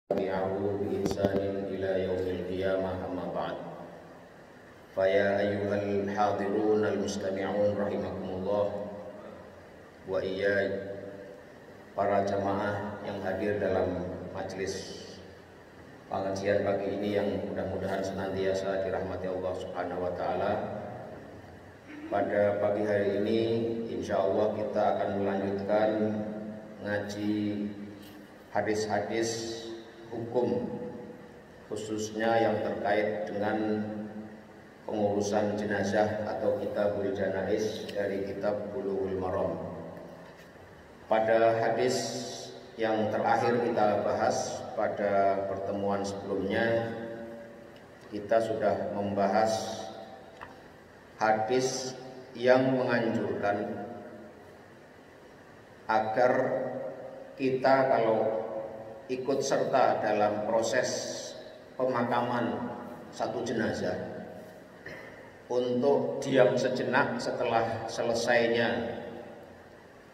tabi'ahu bi ihsanin ila yaumil qiyamah amma ba'd. Faya ayyuhal hadirun al mustami'un rahimakumullah wa iyya, para jamaah yang hadir dalam majelis pengajian pagi ini yang mudah-mudahan senantiasa dirahmati Allah Subhanahu wa taala. Pada pagi hari ini insyaallah kita akan melanjutkan ngaji hadis-hadis hukum, khususnya yang terkait dengan pengurusan jenazah atau kitabul janaiz dari kitab Bulughul Maram. Pada hadis yang terakhir kita bahas pada pertemuan sebelumnya, kita sudah membahas hadis yang menganjurkan agar kita kalau ikut serta dalam proses pemakaman satu jenazah untuk diam sejenak setelah selesainya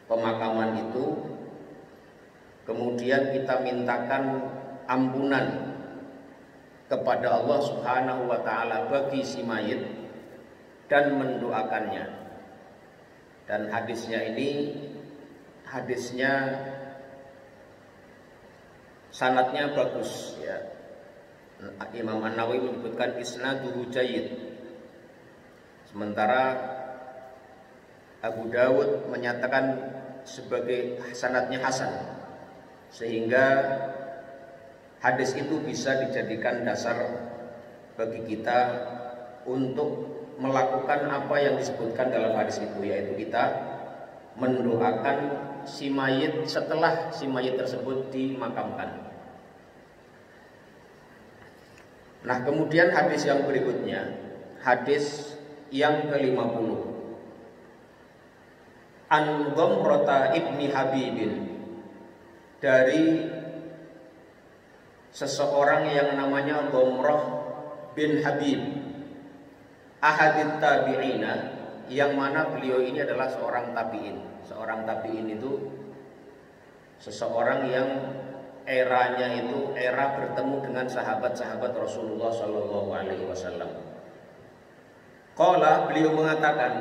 pemakaman itu, kemudian kita mintakan ampunan kepada Allah Subhanahu wa taala bagi si mayit dan mendoakannya. Dan hadisnya sanadnya bagus ya. Imam An-Nawawi menyebutkan isnaduhu jayyid. Sementara Abu Dawud menyatakan sebagai sanadnya hasan. Sehingga hadis itu bisa dijadikan dasar bagi kita untuk melakukan apa yang disebutkan dalam hadis itu, yaitu kita mendoakan si mayit setelah si mayit tersebut dimakamkan. Nah, kemudian hadis yang berikutnya, hadis yang ke-50. An Dhamrata ibni Habibin, dari seseorang yang namanya Dhamrah bin Habib, ahadit tabi'ina, yang mana beliau ini adalah seorang tabi'in. Seorang tabi'in itu seseorang yang eranya itu era bertemu dengan sahabat-sahabat Rasulullah Sallallahu Alaihi Wasallam. Qala, beliau mengatakan,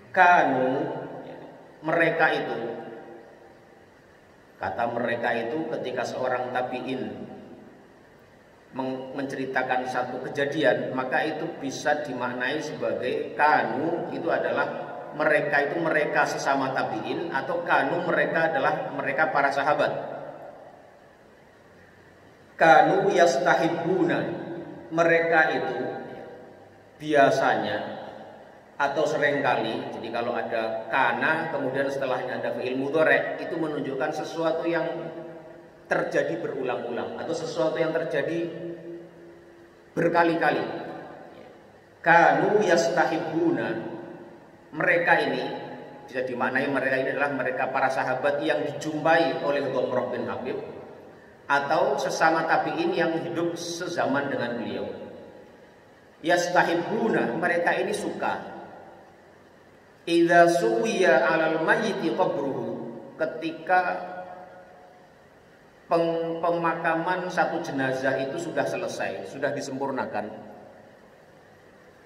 kanu, mereka itu, kata mereka itu ketika seorang tabi'in menceritakan satu kejadian, maka itu bisa dimaknai sebagai kanu itu adalah mereka, itu mereka sesama tabi'in, atau kanu mereka adalah mereka para sahabat. Kanu yastahibuna, mereka itu biasanya atau seringkali, jadi kalau ada kana kemudian setelahnya ada fi'il mudhari', itu menunjukkan sesuatu yang terjadi berulang-ulang atau sesuatu yang terjadi berkali-kali. Kanu yastahibuna, mereka ini bisa dimaknai mereka ini adalah mereka para sahabat yang dijumpai oleh Dhamrah bin Habib atau sesama tabi'in yang hidup sezaman dengan beliau. Yastahibuna, mereka ini suka, idza suwiya 'alal mayyiti qabruhu, ketika pemakaman satu jenazah itu sudah selesai, sudah disempurnakan.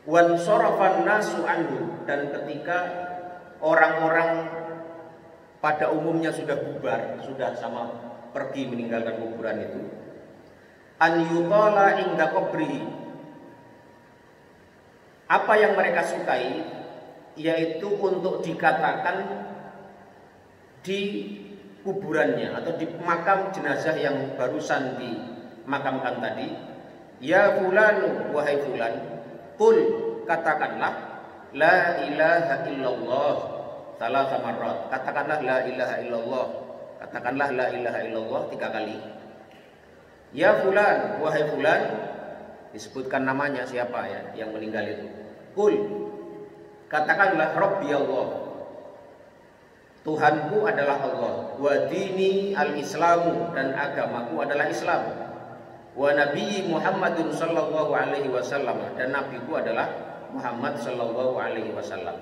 Wan sarafan nasu anhu, dan ketika orang-orang pada umumnya sudah bubar, sudah sama pergi meninggalkan kuburan itu, an yutala inda qabri, apa yang mereka sukai yaitu untuk dikatakan di kuburannya atau di makam jenazah yang barusan dimakamkan tadi, ya fulan, wahai fulan, qul, katakanlah la ilaha illallah salasa marrat, katakanlah la ilaha illallah, katakanlah la ilaha illallah 3 kali. Ya fulan, wahai fulan, disebutkan namanya siapa ya yang meninggal itu. Qul, katakanlah Rabbi Allah, Tuhanku adalah Allah, wa dini al-islamu, dan agamaku adalah Islam, wa nabiyyi Muhammadun sallallahu alaihi wasallam, dan nabiku adalah Muhammad sallallahu alaihi wasallam.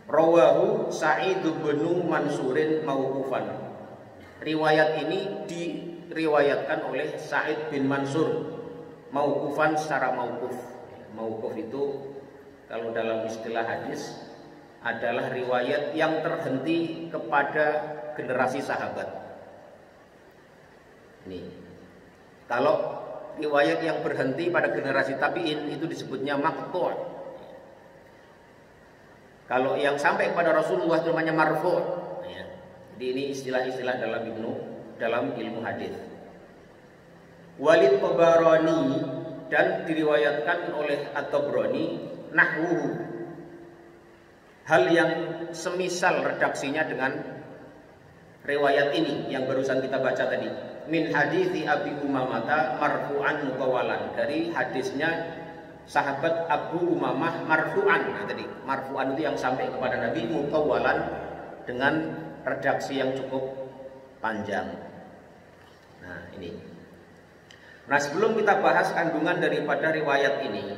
Rawahu Sa'id bin Mansurin mauqufan. Riwayat ini diriwayatkan oleh Sa'id bin Mansur mauqufan secara mauquf. Mauquf itu kalau dalam istilah hadis adalah riwayat yang terhenti kepada generasi sahabat. Ini. Kalau riwayat yang berhenti pada generasi tabi'in itu disebutnya maqtu'. Kalau yang sampai kepada Rasulullah itu namanya marfu'. Ya. Jadi ini istilah-istilah dalam ilmu hadis. Walid Tabarani dan diriwayatkan oleh At-Tabrani nahwuhu, hal yang semisal redaksinya dengan riwayat ini yang barusan kita baca tadi, min hadithi Abi Umamah marfu'an mutawalan, dari hadisnya sahabat Abu Umamah marfu'an. Nah, tadi marfu'an itu yang sampai kepada Nabi, mutawalan dengan redaksi yang cukup panjang. Nah ini. Nah sebelum kita bahas kandungan daripada riwayat ini,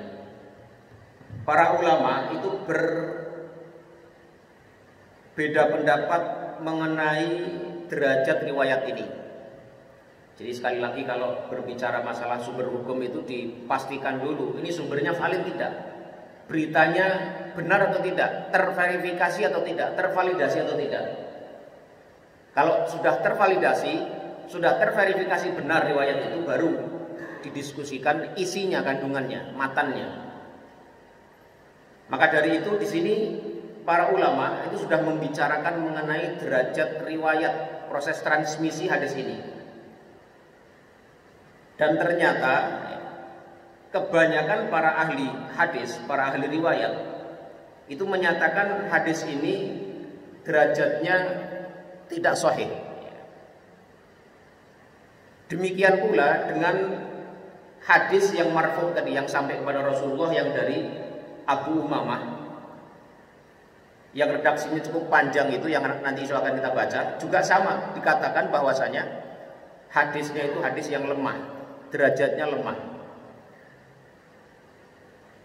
para ulama itu berbeda pendapat mengenai derajat riwayat ini. Jadi sekali lagi kalau berbicara masalah sumber hukum itu dipastikan dulu ini sumbernya valid tidak, beritanya benar atau tidak, terverifikasi atau tidak, tervalidasi atau tidak. Kalau sudah tervalidasi, sudah terverifikasi benar riwayat itu, baru didiskusikan isinya, kandungannya, matannya. Maka dari itu di sini para ulama itu sudah membicarakan mengenai derajat riwayat, proses transmisi hadis ini. Dan ternyata kebanyakan para ahli hadis, para ahli riwayat itu menyatakan hadis ini derajatnya tidak sahih. Demikian pula dengan hadis yang marfu tadi yang sampai kepada Rasulullah yang dari Abu Umamah yang redaksinya cukup panjang itu, yang nanti akan kita baca, juga sama dikatakan bahwasanya hadisnya itu hadis yang lemah, derajatnya lemah.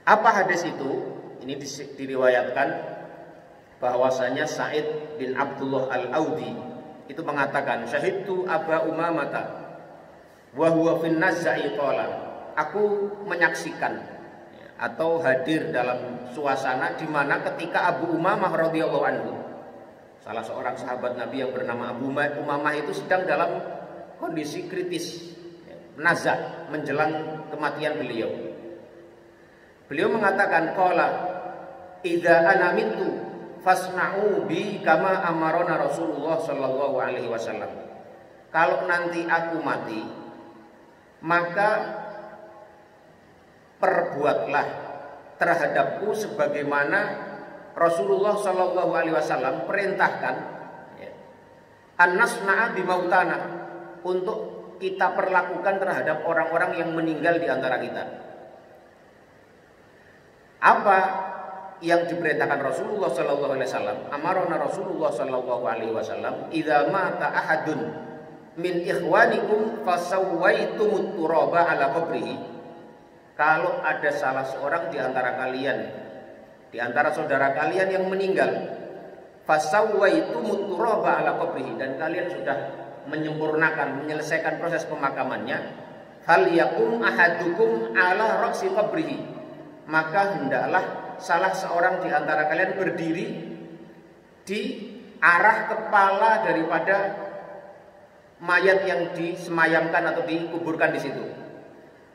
Apa hadis itu? Ini diriwayatkan bahwasanya Sa'id bin Abdullah Al-Audi itu mengatakan, syahidtu Aba Umamata wa huwa fin nazza'i qala, aku menyaksikan atau hadir dalam suasana di mana ketika Abu Umamah radhiyallahu anhu, salah seorang sahabat Nabi yang bernama Abu Umamah itu sedang dalam kondisi kritis, nazar, menjelang kematian beliau. Beliau mengatakan, qala idza ana mitu fasna'u bi kama amarona Rasulullah sallallahu alaihi wasallam. Kalau nanti aku mati, maka perbuatlah terhadapku sebagaimana Rasulullah sallallahu alaihi wasallam perintahkan, an-nasna'a bimautana, untuk kita perlakukan terhadap orang-orang yang meninggal di antara kita. Apa yang diperintahkan Rasulullah sallallahu alaihi wasallam? Amarona Rasulullah sallallahu alaihi wasallam, idza mata ahadun min ikhwanikum fasawwaitumut turaba ala qabrihi. Kalau ada salah seorang di antara kalian, di antara saudara kalian yang meninggal, fasawwaitumut turaba ala qabrihi, dan kalian sudah menyempurnakan, menyelesaikan proses pemakamannya, fal yakum ahadukum ala ra'si qabrihi, maka hendaklah salah seorang di antara kalian berdiri di arah kepala daripada mayat yang disemayamkan atau dikuburkan di situ.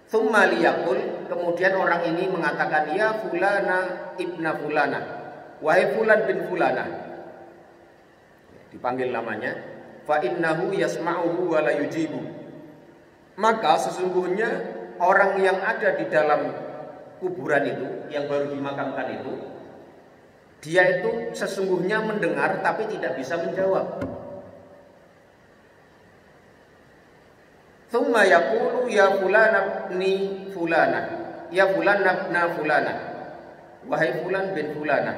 Tsumma liyaqul, kemudian orang ini mengatakan, ya fulana ibna fulana, wahai fulan bin fulana, dipanggil namanya, fa innahu yasma'uhu wa la yujibu, maka sesungguhnya orang yang ada di dalam kuburan itu, yang baru dimakamkan itu, dia itu sesungguhnya mendengar tapi tidak bisa menjawab. Tsumma yaqulu ya fulana ibni fulana, ya fulana ibna fulana, wahai fulan bin fulana,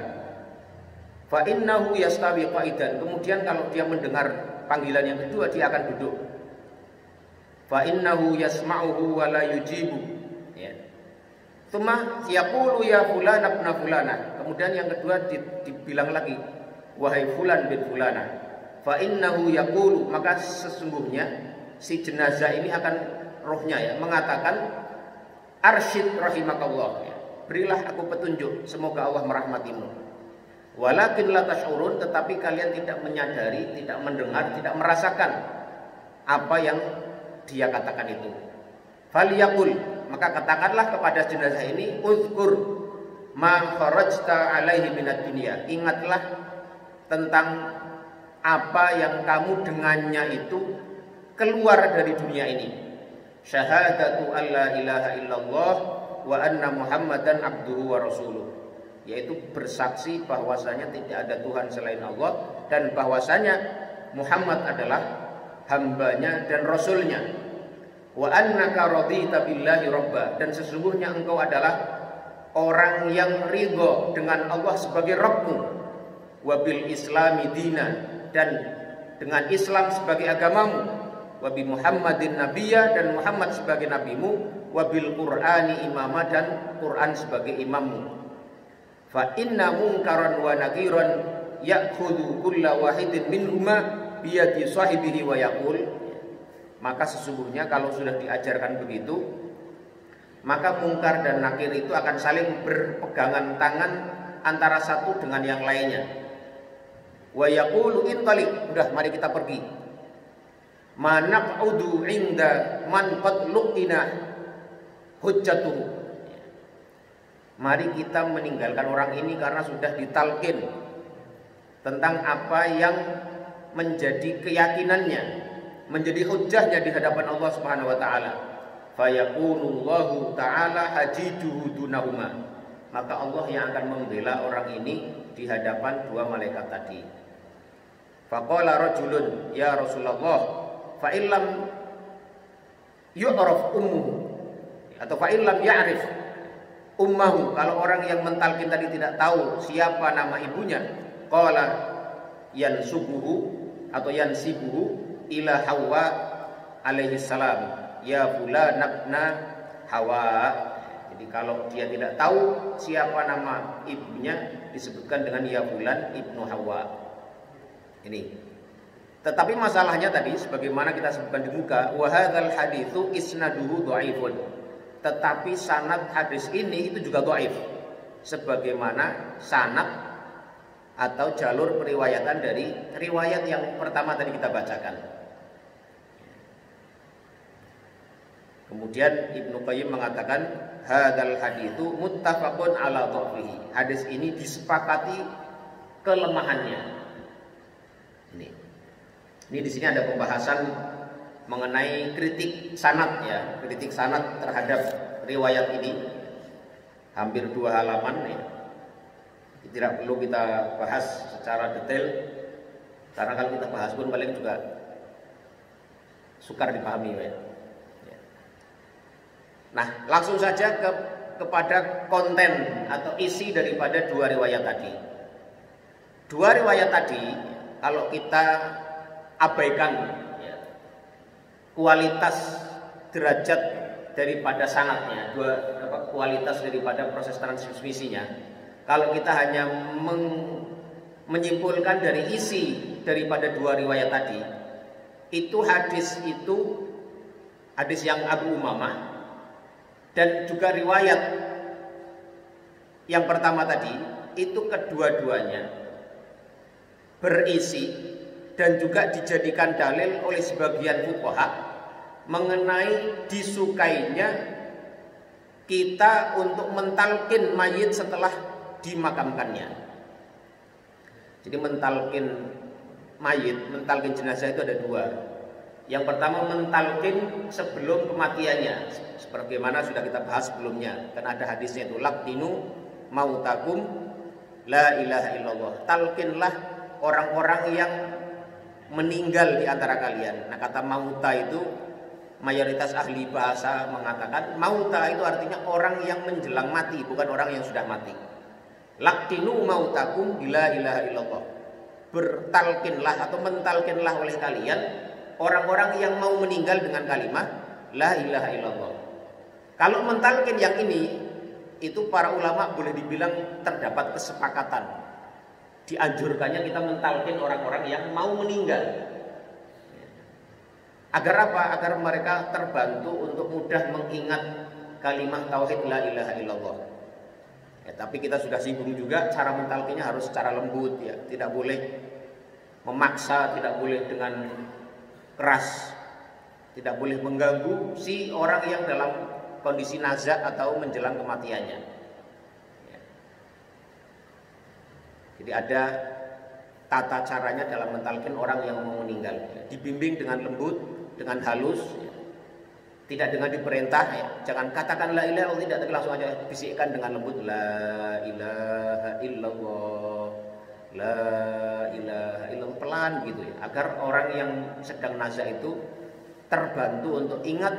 fa innahu yastawi qaidan, kemudian kalau dia mendengar panggilan yang kedua dia akan duduk. Fa innahu yasma'uhu wa la yujibu, ya. Tsumma yaqulu ya fulana ibna fulana, kemudian yang kedua dibilang lagi, wahai fulan bin fulana, fa innahu yaqulu, maka sesungguhnya si jenazah ini akan rohnya ya mengatakan arsyid rahimakallah ya. Berilah aku petunjuk, semoga Allah merahmatimu. Walakin la tash'urun, tetapi kalian tidak menyadari, tidak mendengar, tidak merasakan apa yang dia katakan itu. Falyaqul, maka katakanlah kepada jenazah ini, uzkur ma kharajta alaihi minad dunya. Ingatlah tentang apa yang kamu dengannya itu keluar dari dunia ini. Syahadatu alla ilaha illallah wa anna muhammadan abduhu wa rasuluh, yaitu bersaksi bahwasanya tidak ada Tuhan selain Allah dan bahwasanya Muhammad adalah hambanya dan rasulnya. Wa annaka radita billahi rabba, dan sesungguhnya engkau adalah orang yang ridho dengan Allah sebagai Rabbmu. Wa bil islami dina, dan dengan Islam sebagai agamamu. Wa bi Muhammadin nabiyya, dan Muhammad sebagai nabimu. Wa bil Qur'ani imama, dan Quran sebagai imammu. Fa inna munkaran wa nakiran ya'khudhu kulla wahidin minhuma biyadi sahibihi wa yaqul. Maka sesungguhnya kalau sudah diajarkan begitu, maka mungkar dan nakir itu akan saling berpegangan tangan antara satu dengan yang lainnya. Wa yaqulu intalik, udah mari kita pergi. Manaq'udu inda man qad luqina hujjatuhu. Mari kita meninggalkan orang ini karena sudah ditalkin tentang apa yang menjadi keyakinannya, menjadi hujjahnya di hadapan Allah Subhanahu wa taala. Fayakunullahu taala hajiduhu dunahuma. Maka Allah yang akan membela orang ini di hadapan dua malaikat tadi. Faqala rajulun ya Rasulullah fa illam yu'raf ummuhu, atau fa illam ya'rif ummahu, kalau orang yang mentalkin tadi tidak tahu siapa nama ibunya, qala yansubuhu atau yansibuhu ila Hawa alaihi salam, ya fulan ibna Hawa. Jadi kalau dia tidak tahu siapa nama ibunya, disebutkan dengan ya fulan ibnu Hawa. Ini. Tetapi masalahnya tadi sebagaimana kita sebutkan di muka, wa hadzal haditsu isnaduhu dhaifun. Tetapi sanad hadis ini itu juga dhaif. Sebagaimana sanad atau jalur periwayatan dari riwayat yang pertama tadi kita bacakan. Kemudian Ibnu Qayyim mengatakan hadzal haditsu muttafaqun ala dhafihi. Hadis ini disepakati kelemahannya. Ini di sini ada pembahasan mengenai kritik sanad ya, kritik sanad terhadap riwayat ini. Hampir 2 halaman ya. Tidak perlu kita bahas secara detail karena kalau kita bahas pun paling juga sukar dipahami ya. Nah, langsung saja kepada konten atau isi daripada 2 riwayat tadi. 2 riwayat tadi kalau kita abaikan ya, kualitas derajat daripada sanadnya, kualitas daripada proses transmisinya. Kalau kita hanya menyimpulkan dari isi daripada 2 riwayat tadi, itu hadis yang Abu Umamah dan juga riwayat yang pertama tadi, itu kedua-duanya berisi dan juga dijadikan dalil oleh sebagian fuqaha mengenai disukainya kita untuk mentalkin mayit setelah dimakamkannya. Jadi mentalkin mayit, mentalkin jenazah itu ada 2. Yang pertama mentalkin sebelum kematiannya, sebagaimana sudah kita bahas sebelumnya, kan ada hadisnya itu laqinu mautakum la ilaha illallah. Talkinlah orang-orang yang meninggal di antara kalian. Nah, kata mauta itu mayoritas ahli bahasa mengatakan mauta itu artinya orang yang menjelang mati, bukan orang yang sudah mati. Laqinu mautakum bila ilaha illallah. Bertalkinlah atau mentalkinlah oleh kalian orang-orang yang mau meninggal dengan kalimat la ilaha illallah. Kalau mentalkin yang ini, itu para ulama boleh dibilang terdapat kesepakatan. Dianjurkannya kita mentalkin orang-orang yang mau meninggal. Agar apa? Agar mereka terbantu untuk mudah mengingat kalimat tauhid la ilaha illallah. Ya, tapi kita sudah singgung juga cara mentalkinnya harus secara lembut ya, tidak boleh memaksa, tidak boleh dengan keras, tidak boleh mengganggu si orang yang dalam kondisi nazak atau menjelang kematiannya. Ya. Jadi ada tata caranya dalam mentalkin orang yang mau meninggal. Ya. Dibimbing dengan lembut, dengan halus. Ya. Tidak dengan diperintah, ya. Jangan katakan la ilaha illallah, tidak, tapi langsung aja bisikkan dengan lembut la ilaha illallah, la ilaha illallah, pelan gitu ya, agar orang yang sedang nazak itu terbantu untuk ingat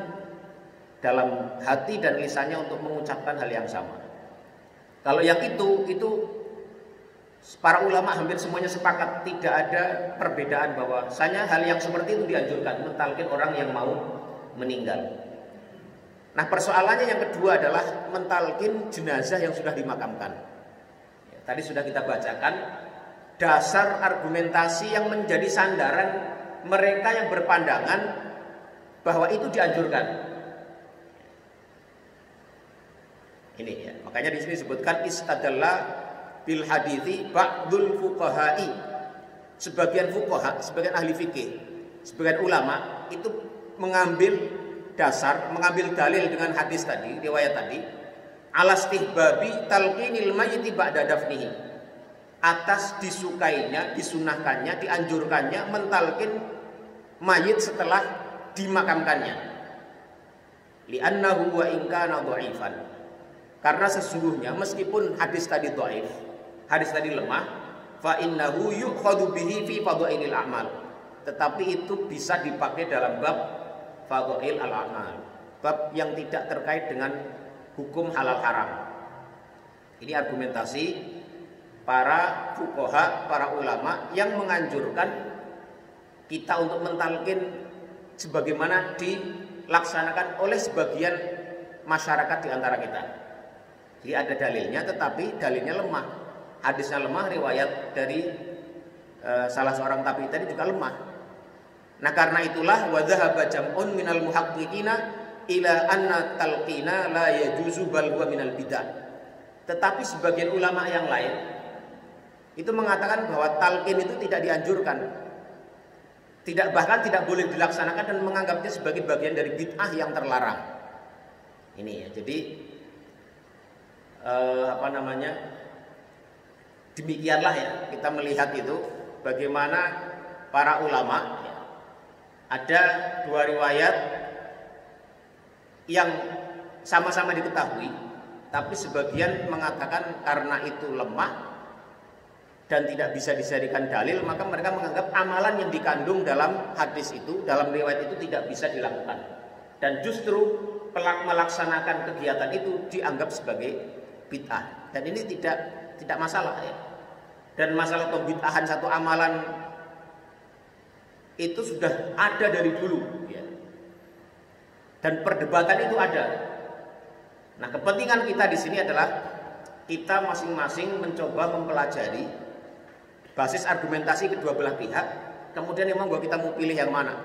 dalam hati dan lisannya untuk mengucapkan hal yang sama. Kalau yang itu para ulama hampir semuanya sepakat, tidak ada perbedaan bahwasanya hal yang seperti itu dianjurkan mentalkin orang yang mau meninggal. Nah, persoalannya yang kedua adalah mentalkin jenazah yang sudah dimakamkan. Ya, tadi sudah kita bacakan dasar argumentasi yang menjadi sandaran mereka yang berpandangan bahwa itu dianjurkan. Ini ya, makanya di sini disebutkan istadalla bil hadithi ba'dul fuqaha'i. Sebagian fuqaha, sebagian ahli fikih, sebagian ulama itu mengambil dasar, mengambil dalil dengan hadis tadi, riwayat tadi, alastihbabi talqinil mayyiti ba'da dafnihi, atas disukainya, disunahkannya, dianjurkannya mentalkin mayit setelah dimakamkannya. Li'annahu wa in kana dha'ifan, karena sesungguhnya meskipun hadis tadi dhaif, hadis tadi lemah, fa innahu yu'khadhu bihi fi fadhailil a'mal, tetapi itu bisa dipakai dalam bab fadhail al-a'mal, bab yang tidak terkait dengan hukum halal haram. Ini argumentasi para fuqaha, para ulama yang menganjurkan kita untuk mentalkin sebagaimana dilaksanakan oleh sebagian masyarakat di antara kita. Jadi ada dalilnya, tetapi dalilnya lemah, hadisnya lemah, riwayat dari salah seorang tabi'i tadi juga lemah. Nah, karena itulah wa dhahaba jam'un minal muhaqqiqina ila anna talqina la yajuzu bal huwa minal bidah. Tetapi sebagian ulama yang lain itu mengatakan bahwa talqin itu tidak dianjurkan. Bahkan tidak boleh dilaksanakan dan menganggapnya sebagai bagian dari bid'ah yang terlarang. Ini ya. Jadi demikianlah ya, kita melihat itu bagaimana para ulama ya, ada dua riwayat yang sama-sama diketahui, tapi sebagian mengatakan karena itu lemah dan tidak bisa dijadikan dalil, maka mereka menganggap amalan yang dikandung dalam hadis itu, dalam riwayat itu tidak bisa dilakukan. Dan justru melaksanakan kegiatan itu dianggap sebagai bid'ah. Dan ini tidak masalah ya. Dan masalah pembid'ahan satu amalan itu sudah ada dari dulu ya. Dan perdebatan itu ada. Nah, kepentingan kita di sini adalah kita masing-masing mencoba mempelajari basis argumentasi kedua belah pihak, kemudian memang bahwa kita mau pilih yang mana.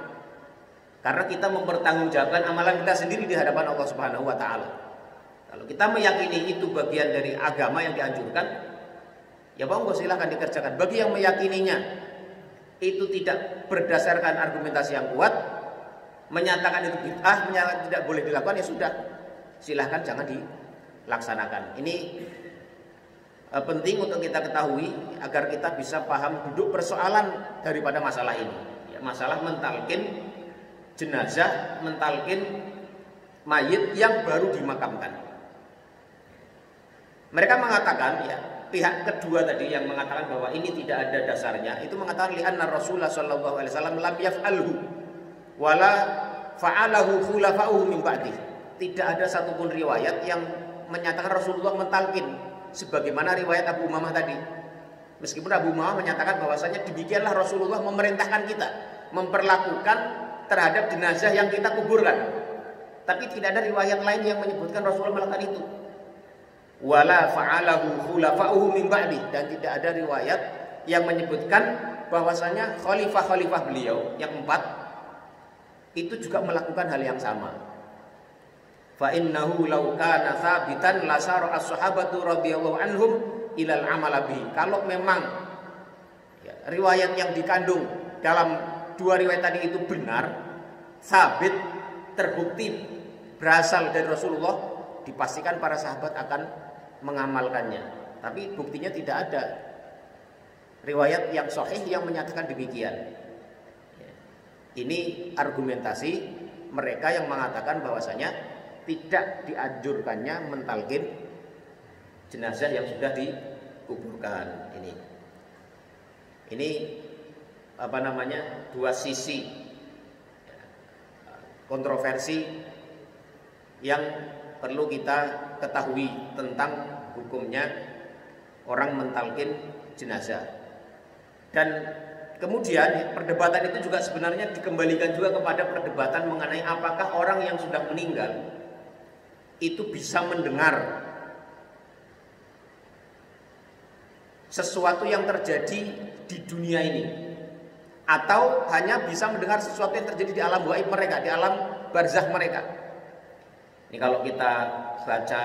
Karena kita mempertanggungjawabkan amalan kita sendiri di hadapan Allah Subhanahu wa taala. Kalau kita meyakini itu bagian dari agama yang dianjurkan, ya monggo silakan dikerjakan. Bagi yang meyakininya itu tidak berdasarkan argumentasi yang kuat, menyatakan itu bid'ah, menyatakan tidak boleh dilakukan, ya sudah, silahkan jangan dilaksanakan. Ini penting untuk kita ketahui agar kita bisa paham duduk persoalan daripada masalah ini ya, masalah mentalkin jenazah, mentalkin mayit yang baru dimakamkan. Mereka mengatakan ya, pihak kedua tadi yang mengatakan bahwa ini tidak ada dasarnya, itu mengatakan li'anna Rasulullah sallallahu alaihi wasallam lam yaf'alhu wala fa'alahu khulafa'uhu min ba'di. Tidak ada satupun riwayat yang menyatakan Rasulullah mentalkin sebagaimana riwayat Abu Umamah tadi. Meskipun Abu Umamah menyatakan bahwasanya demikianlah Rasulullah memerintahkan kita memperlakukan terhadap jenazah yang kita kuburkan, tapi tidak ada riwayat lain yang menyebutkan Rasulullah melakukan itu. Wala fa'alahu khulafa'uhu min ba'di, dan tidak ada riwayat yang menyebutkan bahwasanya khalifah-khalifah beliau yang 4 itu juga melakukan hal yang sama. Fa innahu law kana tsabitan lasara as-sahabatu radhiyallahu anhum ilal amala bi. Kalau memang ya, riwayat yang dikandung dalam dua riwayat tadi itu benar, sabit, terbukti berasal dari Rasulullah, dipastikan para sahabat akan mengamalkannya. Tapi buktinya tidak ada riwayat yang sahih yang menyatakan demikian. Ini argumentasi mereka yang mengatakan bahwasanya tidak dianjurkannya mentalkin jenazah yang sudah dikuburkan. Ini apa namanya, dua sisi kontroversi yang perlu kita ketahui tentang hukumnya orang mentalkin jenazah. Dan kemudian perdebatan itu juga sebenarnya dikembalikan juga kepada perdebatan mengenai apakah orang yang sudah meninggal itu bisa mendengar sesuatu yang terjadi di dunia ini, atau hanya bisa mendengar sesuatu yang terjadi di alam gaib mereka, di alam barzakh mereka. Ini kalau kita baca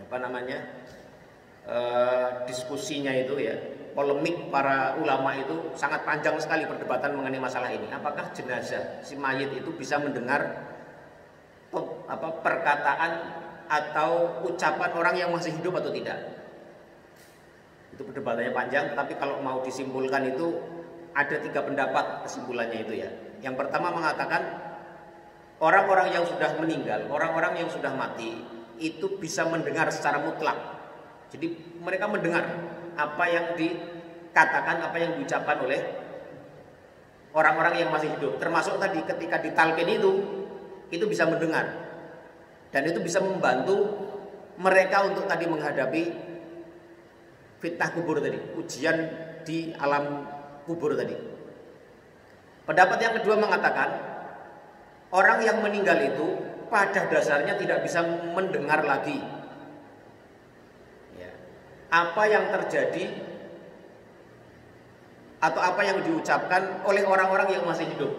apa namanya diskusinya itu ya, polemik para ulama itu sangat panjang sekali perdebatan mengenai masalah ini. Apakah jenazah si mayit itu bisa mendengar perkataan atau ucapan orang yang masih hidup atau tidak? Itu perdebatannya panjang, tetapi kalau mau disimpulkan itu ada 3 pendapat kesimpulannya itu ya. Yang pertama mengatakan orang-orang yang sudah meninggal, orang-orang yang sudah mati itu bisa mendengar secara mutlak. Jadi mereka mendengar apa yang dikatakan, apa yang diucapkan oleh orang-orang yang masih hidup. Termasuk tadi ketika ditalkin itu bisa mendengar. Dan itu bisa membantu mereka untuk tadi menghadapi fitnah kubur tadi, ujian di alam kubur tadi. Pendapat yang kedua mengatakan orang yang meninggal itu pada dasarnya tidak bisa mendengar lagi ya, apa yang terjadi atau apa yang diucapkan oleh orang-orang yang masih hidup,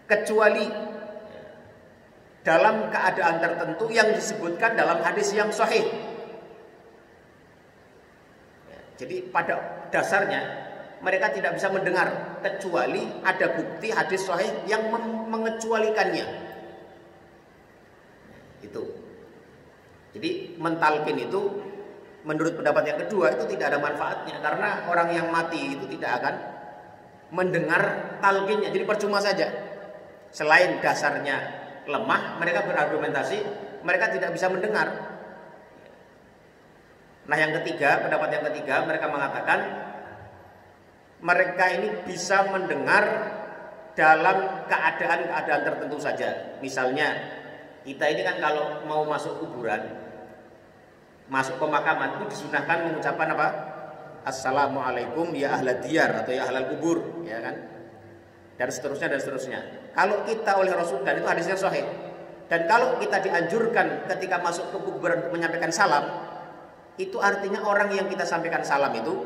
kecuali dalam keadaan tertentu yang disebutkan dalam hadis yang sahih. Jadi pada dasarnya mereka tidak bisa mendengar kecuali ada bukti hadis sahih yang mengecualikannya. Itu. Jadi mentalkin itu menurut pendapat yang kedua itu tidak ada manfaatnya, karena orang yang mati itu tidak akan mendengar talkinnya. Jadi percuma saja. Selain dasarnya lemah, mereka berargumentasi mereka tidak bisa mendengar. Nah, yang ketiga, pendapat yang ketiga, mereka mengatakan mereka ini bisa mendengar dalam keadaan-keadaan tertentu saja. Misalnya, kita ini kan kalau mau masuk kuburan, masuk pemakaman itu disunahkan mengucapkan apa? Assalamualaikum ya ahlad diyar atau ya ahlal kubur, ya kan? Dan seterusnya dan seterusnya. Kalau kita oleh Rasul, dan itu hadisnya sahih. Dan kalau kita dianjurkan ketika masuk ke kuburan untuk menyampaikan salam, itu artinya orang yang kita sampaikan salam itu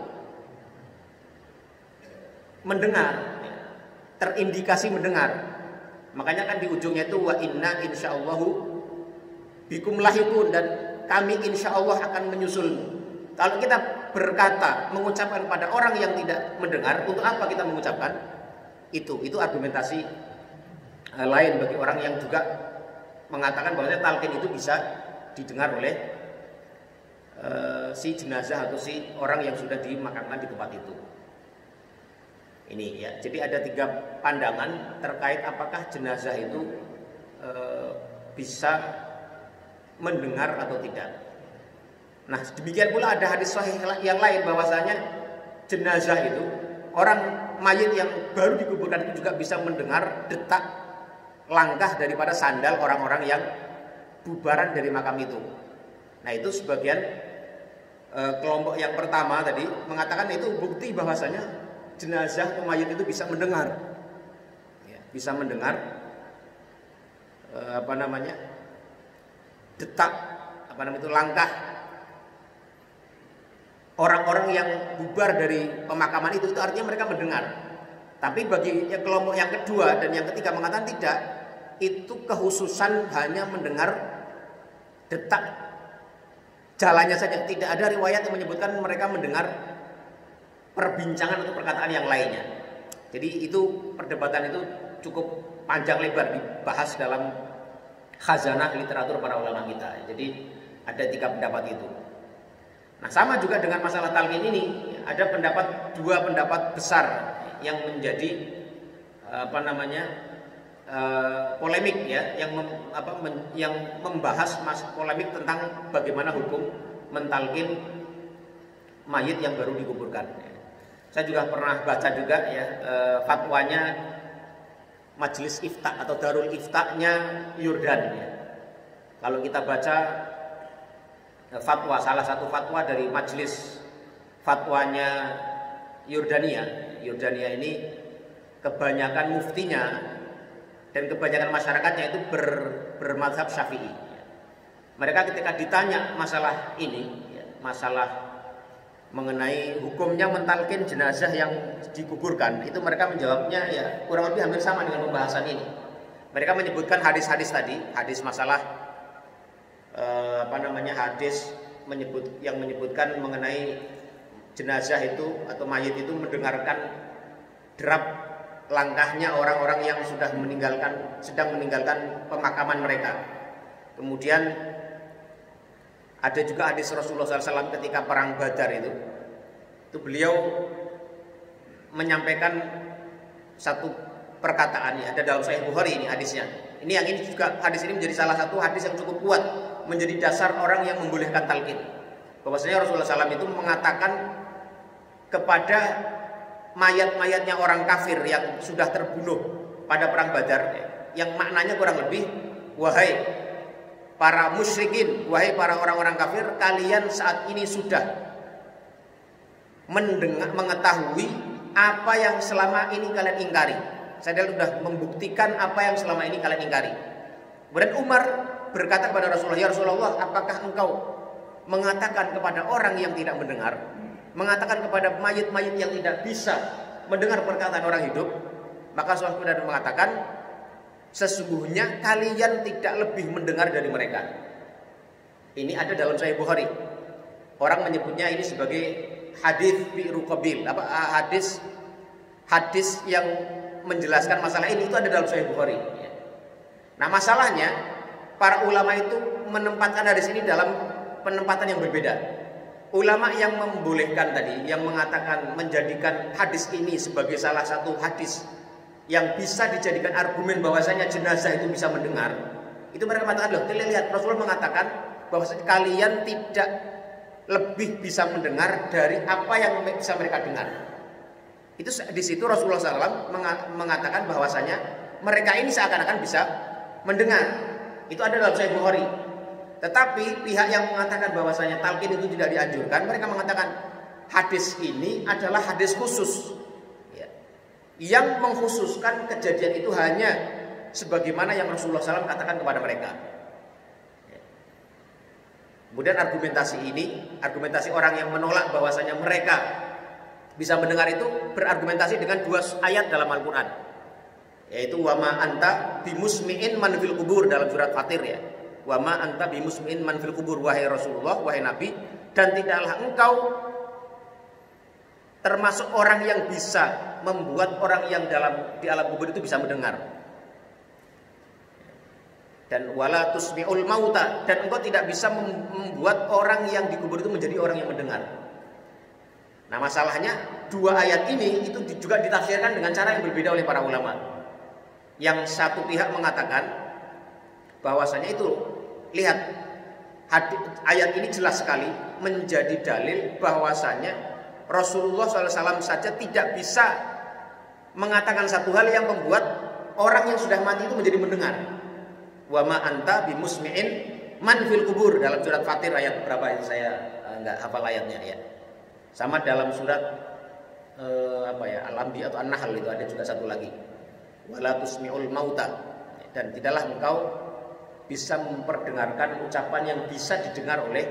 mendengar, terindikasi mendengar. Makanya kan di ujungnya itu wa inna insyaallahu bikum lahiqun, dan kami insyaallah akan menyusul. Kalau kita berkata, mengucapkan pada orang yang tidak mendengar, untuk apa kita mengucapkan? Itu argumentasi lain bagi orang yang juga mengatakan bahwa talqin itu bisa didengar oleh si jenazah atau si orang yang sudah dimakamkan di tempat itu. Ini ya, jadi ada 3 pandangan terkait apakah jenazah itu bisa mendengar atau tidak. Nah, demikian pula ada hadis sahih yang lain bahwasanya jenazah itu, orang mayit yang baru dikuburkan itu juga bisa mendengar detak langkah daripada sandal orang-orang yang bubaran dari makam itu. Nah, itu sebagian kelompok yang pertama tadi mengatakan itu bukti bahwasanya jenazah atau mayit itu bisa mendengar, ya, bisa mendengar detak itu langkah orang-orang yang bubar dari pemakaman itu artinya mereka mendengar. Tapi bagi kelompok yang kedua dan yang ketiga mengatakan tidak, itu kekhususan hanya mendengar detak jalannya saja. Tidak ada riwayat yang menyebutkan mereka mendengar perbincangan atau perkataan yang lainnya. Jadi itu perdebatan itu cukup panjang lebar dibahas dalam khazanah literatur para ulama kita. Jadi ada 3 pendapat itu. Nah, sama juga dengan masalah talqin ini, ada dua pendapat besar yang menjadi polemik ya, yang membahas polemik tentang bagaimana hukum mentalkin mayit yang baru dikuburkan. Saya juga pernah baca juga ya fatwanya Majelis Ifta atau Darul Ifta-nya Yordan ya. Kalau kita baca fatwa, salah satu fatwa dari majelis fatwanya Yordania ini kebanyakan muftinya dan kebanyakan masyarakatnya itu bermadzhab Syafi'i. Mereka ketika ditanya masalah ini, masalah mengenai hukumnya mentalkin jenazah yang dikuburkan, itu mereka menjawabnya ya kurang lebih hampir sama dengan pembahasan ini. Mereka menyebutkan hadis-hadis tadi, hadis masalah hadis yang menyebutkan mengenai jenazah itu atau mayit itu mendengarkan derap langkahnya orang-orang yang sedang meninggalkan pemakaman mereka. Kemudian ada juga hadis Rasulullah SAW ketika perang Badar itu beliau menyampaikan satu perkataan ya, ada dalam Sahih Bukhari ini hadisnya. Hadis ini menjadi salah satu hadis yang cukup kuat menjadi dasar orang yang membolehkan talqin. Bahwasanya Rasulullah SAW itu mengatakan kepada mayat-mayatnya orang kafir yang sudah terbunuh pada perang Badar, yang maknanya kurang lebih, wahai para musyrikin, wahai para orang-orang kafir, kalian saat ini sudah mengetahui apa yang selama ini kalian ingkari. Saya sudah membuktikan apa yang selama ini kalian ingkari. Kemudian Umar berkata kepada Rasulullah, ya Rasulullah, apakah engkau mengatakan kepada orang yang tidak mendengar, mengatakan kepada mayit-mayit yang tidak bisa mendengar perkataan orang hidup? Maka Rasulullah mengatakan, sesungguhnya kalian tidak lebih mendengar dari mereka. Ini ada dalam Sahih Bukhari. Orang menyebutnya ini sebagai hadis bi'ru qabil, hadis yang menjelaskan masalah ini, itu ada dalam Sahih Bukhari. Nah, masalahnya para ulama itu menempatkan hadis ini dalam penempatan yang berbeda. Ulama yang membolehkan tadi, yang mengatakan menjadikan hadis ini sebagai salah satu hadis yang bisa dijadikan argumen bahwasanya jenazah itu bisa mendengar, itu mereka mengatakan, loh, lihat Rasulullah mengatakan bahwa kalian tidak lebih bisa mendengar dari apa yang bisa mereka dengar. Itu di situ Rasulullah SAW mengatakan bahwasanya mereka ini seakan-akan bisa mendengar. Itu ada dalam Sahih Bukhari. Tetapi pihak yang mengatakan bahwasanya talqin itu tidak dianjurkan, mereka mengatakan hadis ini adalah hadis khusus ya, yang mengkhususkan kejadian itu hanya sebagaimana yang Rasulullah SAW katakan kepada mereka. Kemudian argumentasi orang yang menolak bahwasanya mereka bisa mendengar itu berargumentasi dengan 2 ayat dalam Al-Quran, yaitu wa ma anta bimusmi'in man fil kubur dalam surat Fatir ya. Wa ma anta bimusmi'in man fil kubur, wahai Rasulullah, wahai Nabi, dan tidaklah engkau termasuk orang yang bisa membuat orang yang di alam kubur itu bisa mendengar. Dan wala tusmi'ul mauta, dan engkau tidak bisa membuat orang yang dikubur itu menjadi orang yang mendengar. Nah, masalahnya 2 ayat ini itu juga ditafsirkan dengan cara yang berbeda oleh para ulama. Yang satu pihak mengatakan bahwasanya itu, lihat, ayat ini jelas sekali menjadi dalil bahwasanya Rasulullah SAW saja tidak bisa mengatakan satu hal yang membuat orang yang sudah mati itu menjadi mendengar. Wa ma anta bimusmi'in man fil kubur dalam surat Fatir ayat berapa itu saya enggak hafal ayatnya ya. Sama dalam surat Al-Anbiya atau An-Nahl itu ada juga satu lagi. Wala tusmi'ul mauta, dan tidaklah engkau bisa memperdengarkan ucapan yang bisa didengar oleh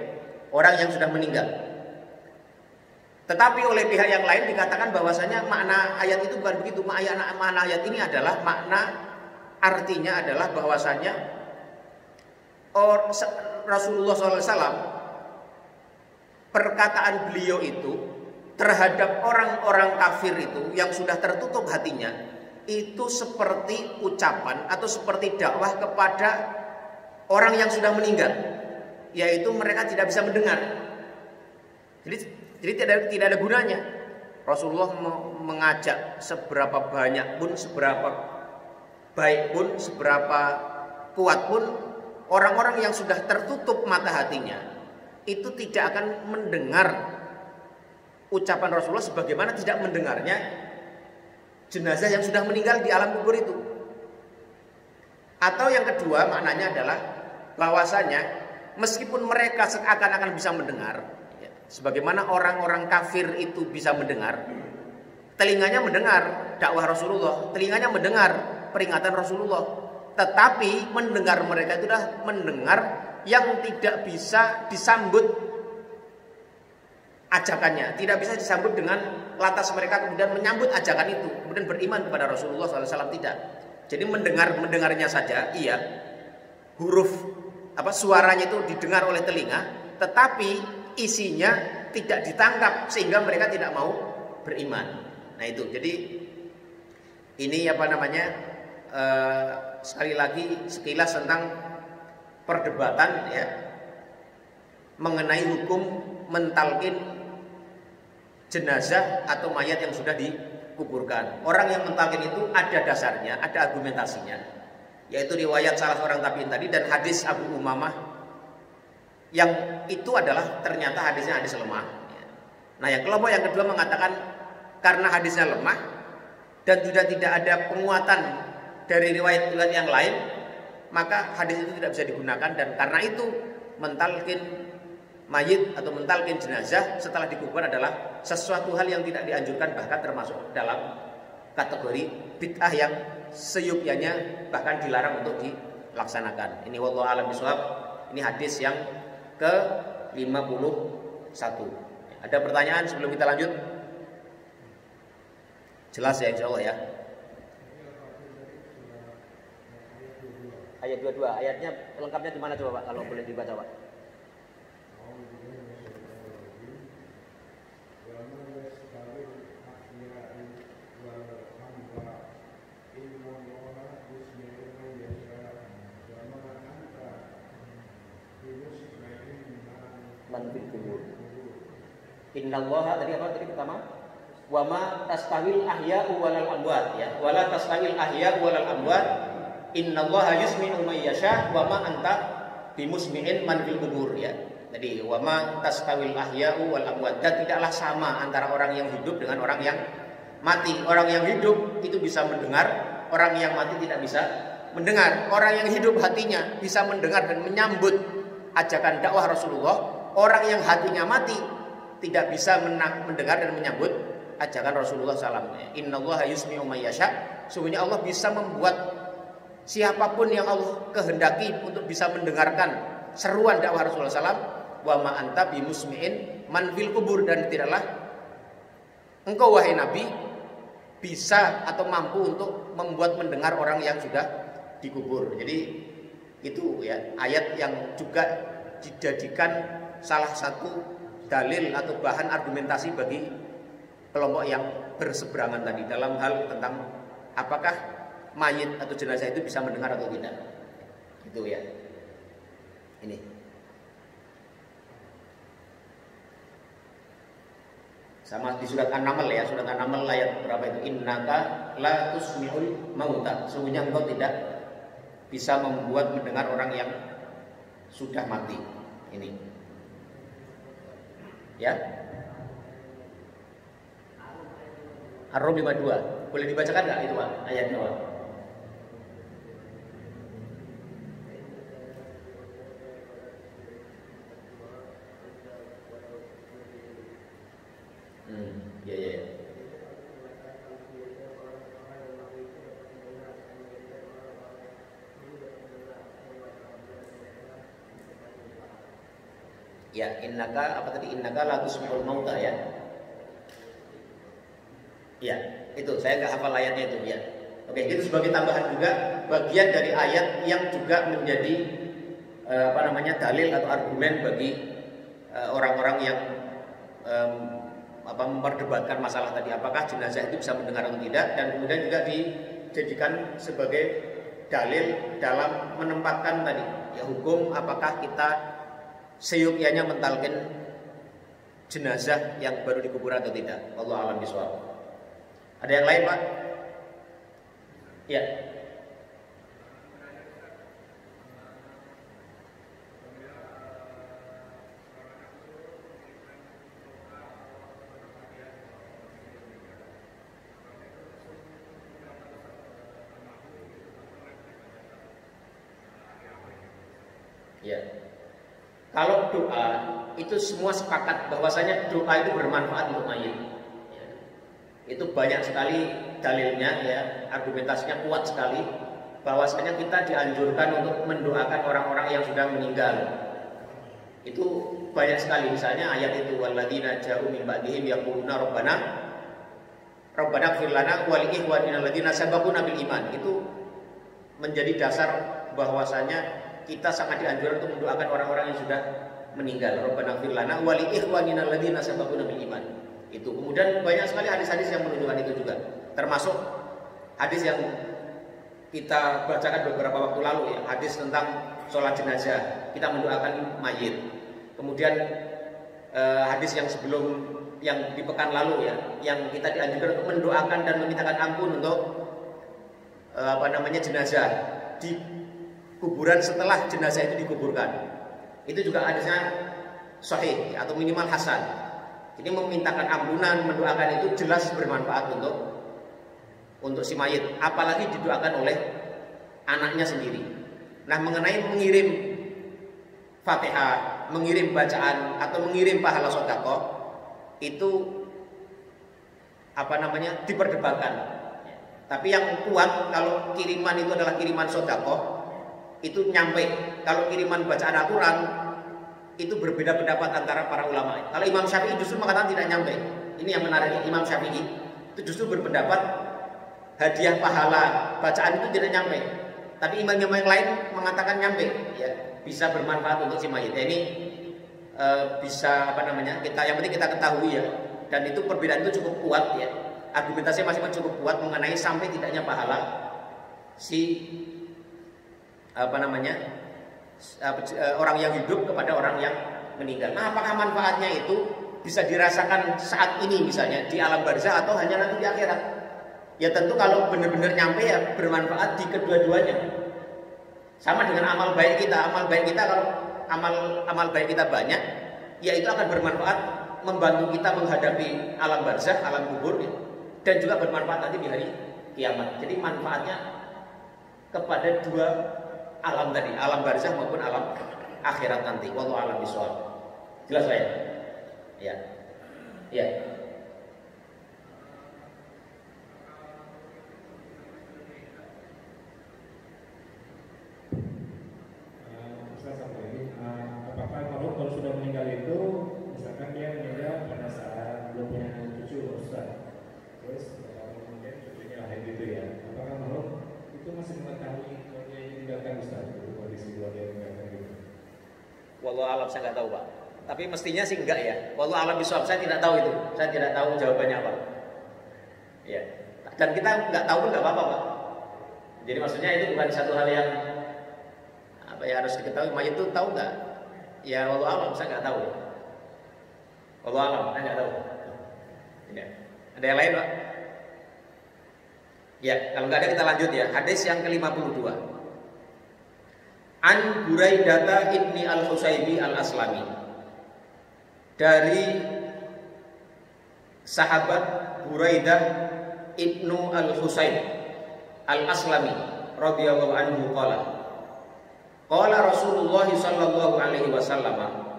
orang yang sudah meninggal. Tetapi oleh pihak yang lain dikatakan bahwasanya makna ayat itu bukan begitu. Makna ayat ini adalah artinya adalah bahwasanya Rasulullah SAW, perkataan beliau itu terhadap orang-orang kafir itu yang sudah tertutup hatinya, itu seperti ucapan atau seperti dakwah kepada orang yang sudah meninggal, yaitu mereka tidak bisa mendengar. Jadi tidak ada gunanya Rasulullah mengajak seberapa banyak pun, seberapa baik pun, seberapa kuat pun, orang-orang yang sudah tertutup mata hatinya itu tidak akan mendengar ucapan Rasulullah sebagaimana tidak mendengarnya jenazah yang sudah meninggal di alam kubur itu. Atau yang kedua maknanya adalah bahwasanya meskipun mereka seakan-akan bisa mendengar, ya, sebagaimana orang-orang kafir itu bisa mendengar, telinganya mendengar dakwah Rasulullah, telinganya mendengar peringatan Rasulullah, tetapi mendengar mereka itu adalah mendengar yang tidak bisa disambut ajakannya, tidak bisa disambut dengan lantas mereka kemudian menyambut ajakan itu, kemudian beriman kepada Rasulullah SAW, tidak. Jadi mendengarnya saja, iya, huruf suaranya itu didengar oleh telinga, tetapi isinya tidak ditangkap sehingga mereka tidak mau beriman. Nah itu, jadi ini sekali lagi sekilas tentang perdebatan ya mengenai hukum mentalkin jenazah atau mayat yang sudah dikuburkan. Orang yang mentalkin itu ada dasarnya, ada argumentasinya, yaitu riwayat salah seorang tabi'in tadi dan hadis Abu Umamah yang itu adalah ternyata hadisnya hadis lemah. Nah, yang kelompok yang kedua mengatakan karena hadisnya lemah dan sudah tidak ada penguatan dari riwayat-riwayat yang lain, maka hadis itu tidak bisa digunakan, dan karena itu mentalkin mayit atau mentalkin jenazah setelah dikuburkan adalah sesuatu hal yang tidak dianjurkan, bahkan termasuk dalam kategori bid'ah yang seyukyanya bahkan dilarang untuk dilaksanakan. Ini wallahu a'lam bishawab. Ini hadis yang ke-51. Ada pertanyaan sebelum kita lanjut? Jelas ya insyaallah ya. Ayat 22, ayatnya lengkapnya di mana coba Pak, kalau boleh dibaca Pak? Innallaha tadi apa tadi pertama? Wa ma tastawil ahya'u walal amwat ya. Wala tastawil ahya'u walal amwat. Innallaha yusmi'u may yasha wa ma anta bimusmi'in man fil qubur ya. Jadi wa ma tastawil ahya'u wal amwat, dan tidaklah sama antara orang yang hidup dengan orang yang mati. Orang yang hidup itu bisa mendengar, orang yang mati tidak bisa mendengar. Orang yang hidup hatinya bisa mendengar dan menyambut ajakan dakwah Rasulullah. Orang yang hatinya mati tidak bisa mendengar dan menyambut ajakan Rasulullah SAW. Innallaha yusmi'u may yasha. Sesungguhnya Allah bisa membuat siapapun yang Allah kehendaki untuk bisa mendengarkan seruan dakwah Rasulullah SAW. Wa ma anta bimusmi'in man fil kubur, dan tidaklah engkau wahai Nabi bisa atau mampu untuk membuat mendengar orang yang sudah dikubur. Jadi itu ya ayat yang juga dijadikan salah satu dalil atau bahan argumentasi bagi kelompok yang berseberangan tadi dalam hal tentang apakah mayit atau jenazah itu bisa mendengar atau tidak. Itu ya. Ini. Sama di surat An-Naml ya, surat An-Naml ayat berapa itu? Innaka la tusmi'ul mauta. Sesungguhnya engkau tidak bisa membuat mendengar orang yang sudah mati. Ini. Ya. Ar-Rum 52. Boleh dibacakan enggak itu Pak ayatnya Pak? Ya ya. Ya, innaka apa tadi? Innaka la tusmi'ul mauta ya. Itu saya nggak hafal ayatnya itu ya. Oke, itu sebagai tambahan juga bagian dari ayat yang juga menjadi dalil atau argumen bagi orang-orang yang memperdebatkan masalah tadi, apakah jenazah itu bisa mendengar atau tidak, dan kemudian juga dijadikan sebagai dalil dalam menempatkan tadi ya hukum apakah kita seyogyanya mentalkin jenazah yang baru dikubur atau tidak. Wallahu a'lam bishawab. Ada yang lain, Pak? Ya. Ya. Kalau doa itu semua sepakat bahwasanya doa itu bermanfaat untuk mayit. Ya. Itu banyak sekali dalilnya ya, argumentasinya kuat sekali bahwasanya kita dianjurkan untuk mendoakan orang-orang yang sudah meninggal. Itu banyak sekali, misalnya ayat itu walladzina ja'u min ba'dihim yaquluna rabbana ighfir lana wa li ikhwanina alladzina sabaquna bil iman. Itu menjadi dasar bahwasanya kita sangat dianjurkan untuk mendoakan orang-orang yang sudah meninggal. Rabbana ighfir lana wa li ikhwanina alladzina sabaquna bil iman. Itu kemudian banyak sekali hadis-hadis yang menunjukkan itu juga. Termasuk hadis yang kita bacakan beberapa waktu lalu ya, hadis tentang sholat jenazah, kita mendoakan mayit. Kemudian hadis yang sebelum yang di pekan lalu ya, yang kita dianjurkan untuk mendoakan dan memintakan ampun untuk jenazah di kuburan setelah jenazah itu dikuburkan. Itu juga hadisnya sahih atau minimal hasan. Jadi memintakan ampunan, mendoakan itu jelas bermanfaat untuk si mayit, apalagi didoakan oleh anaknya sendiri. Nah, mengenai mengirim Fatihah, mengirim bacaan atau mengirim pahala sedekah itu diperdebatkan. Tapi yang kuat kalau kiriman itu adalah kiriman sedekah itu nyampe. Kalau kiriman bacaan Al-Quran itu berbeda pendapat antara para ulama. Kalau Imam Syafi'i justru mengatakan tidak nyampe. Ini yang menarik, Imam Syafi'i itu justru berpendapat hadiah pahala bacaan itu tidak nyampe. Tapi imam-imam yang lain mengatakan nyampe, ya, bisa bermanfaat untuk si mayit. Ya, ini bisa kita yang penting kita ketahui ya. Dan itu perbedaan itu cukup kuat ya. Argumentasi masing-masing cukup kuat mengenai sampai tidaknya pahala si orang yang hidup kepada orang yang meninggal. Nah, apakah manfaatnya itu bisa dirasakan saat ini misalnya di alam barzah atau hanya nanti di akhirat? Ya tentu kalau benar-benar nyampe ya bermanfaat di kedua-duanya. Sama dengan amal baik kita. Amal baik kita kalau amal baik kita banyak, ya itu akan bermanfaat membantu kita menghadapi alam barzah, alam kubur ya. Dan juga bermanfaat nanti di hari kiamat. Jadi manfaatnya kepada dua alam tadi, alam barzah maupun alam akhirat nanti. Wallahu a'lam bishawab. Jelas saya? Ya. Ya. Apakah kalau sudah meninggal itu, misalkan dia meninggal pada saat belum punya cucu Ustaz, terus kemudian cucunya lahir gitu ya, apakah makhluk itu masih mengetahui kalau dia meninggalkan Ustaz, kondisi keluarga yang meninggalkan gitu? Wallahu a'lam, saya nggak tahu Pak. Tapi mestinya sih enggak ya. Wallahu a'lam bishawab, saya tidak tahu itu. Saya tidak tahu jawabannya apa. Ya. Dan kita nggak tahu pun nggak apa-apa Pak. Jadi maksudnya itu bukan satu hal yang harus diketahui. Mayit itu tahu nggak? Ya wallahu a'lam, saya nggak tahu. Wallahu a'lam, saya nggak tahu. Ya. Ada yang lain Pak? Ya, kalau nggak ada kita lanjut ya. Hadis yang ke-52. An Buraidah ibni al-Husaybi al-Aslami, dari sahabat Buraidah ibnu al-Husayb al-Aslami radhiyallahu anhu qala Rasulullah sallallahu alaihi wasallam,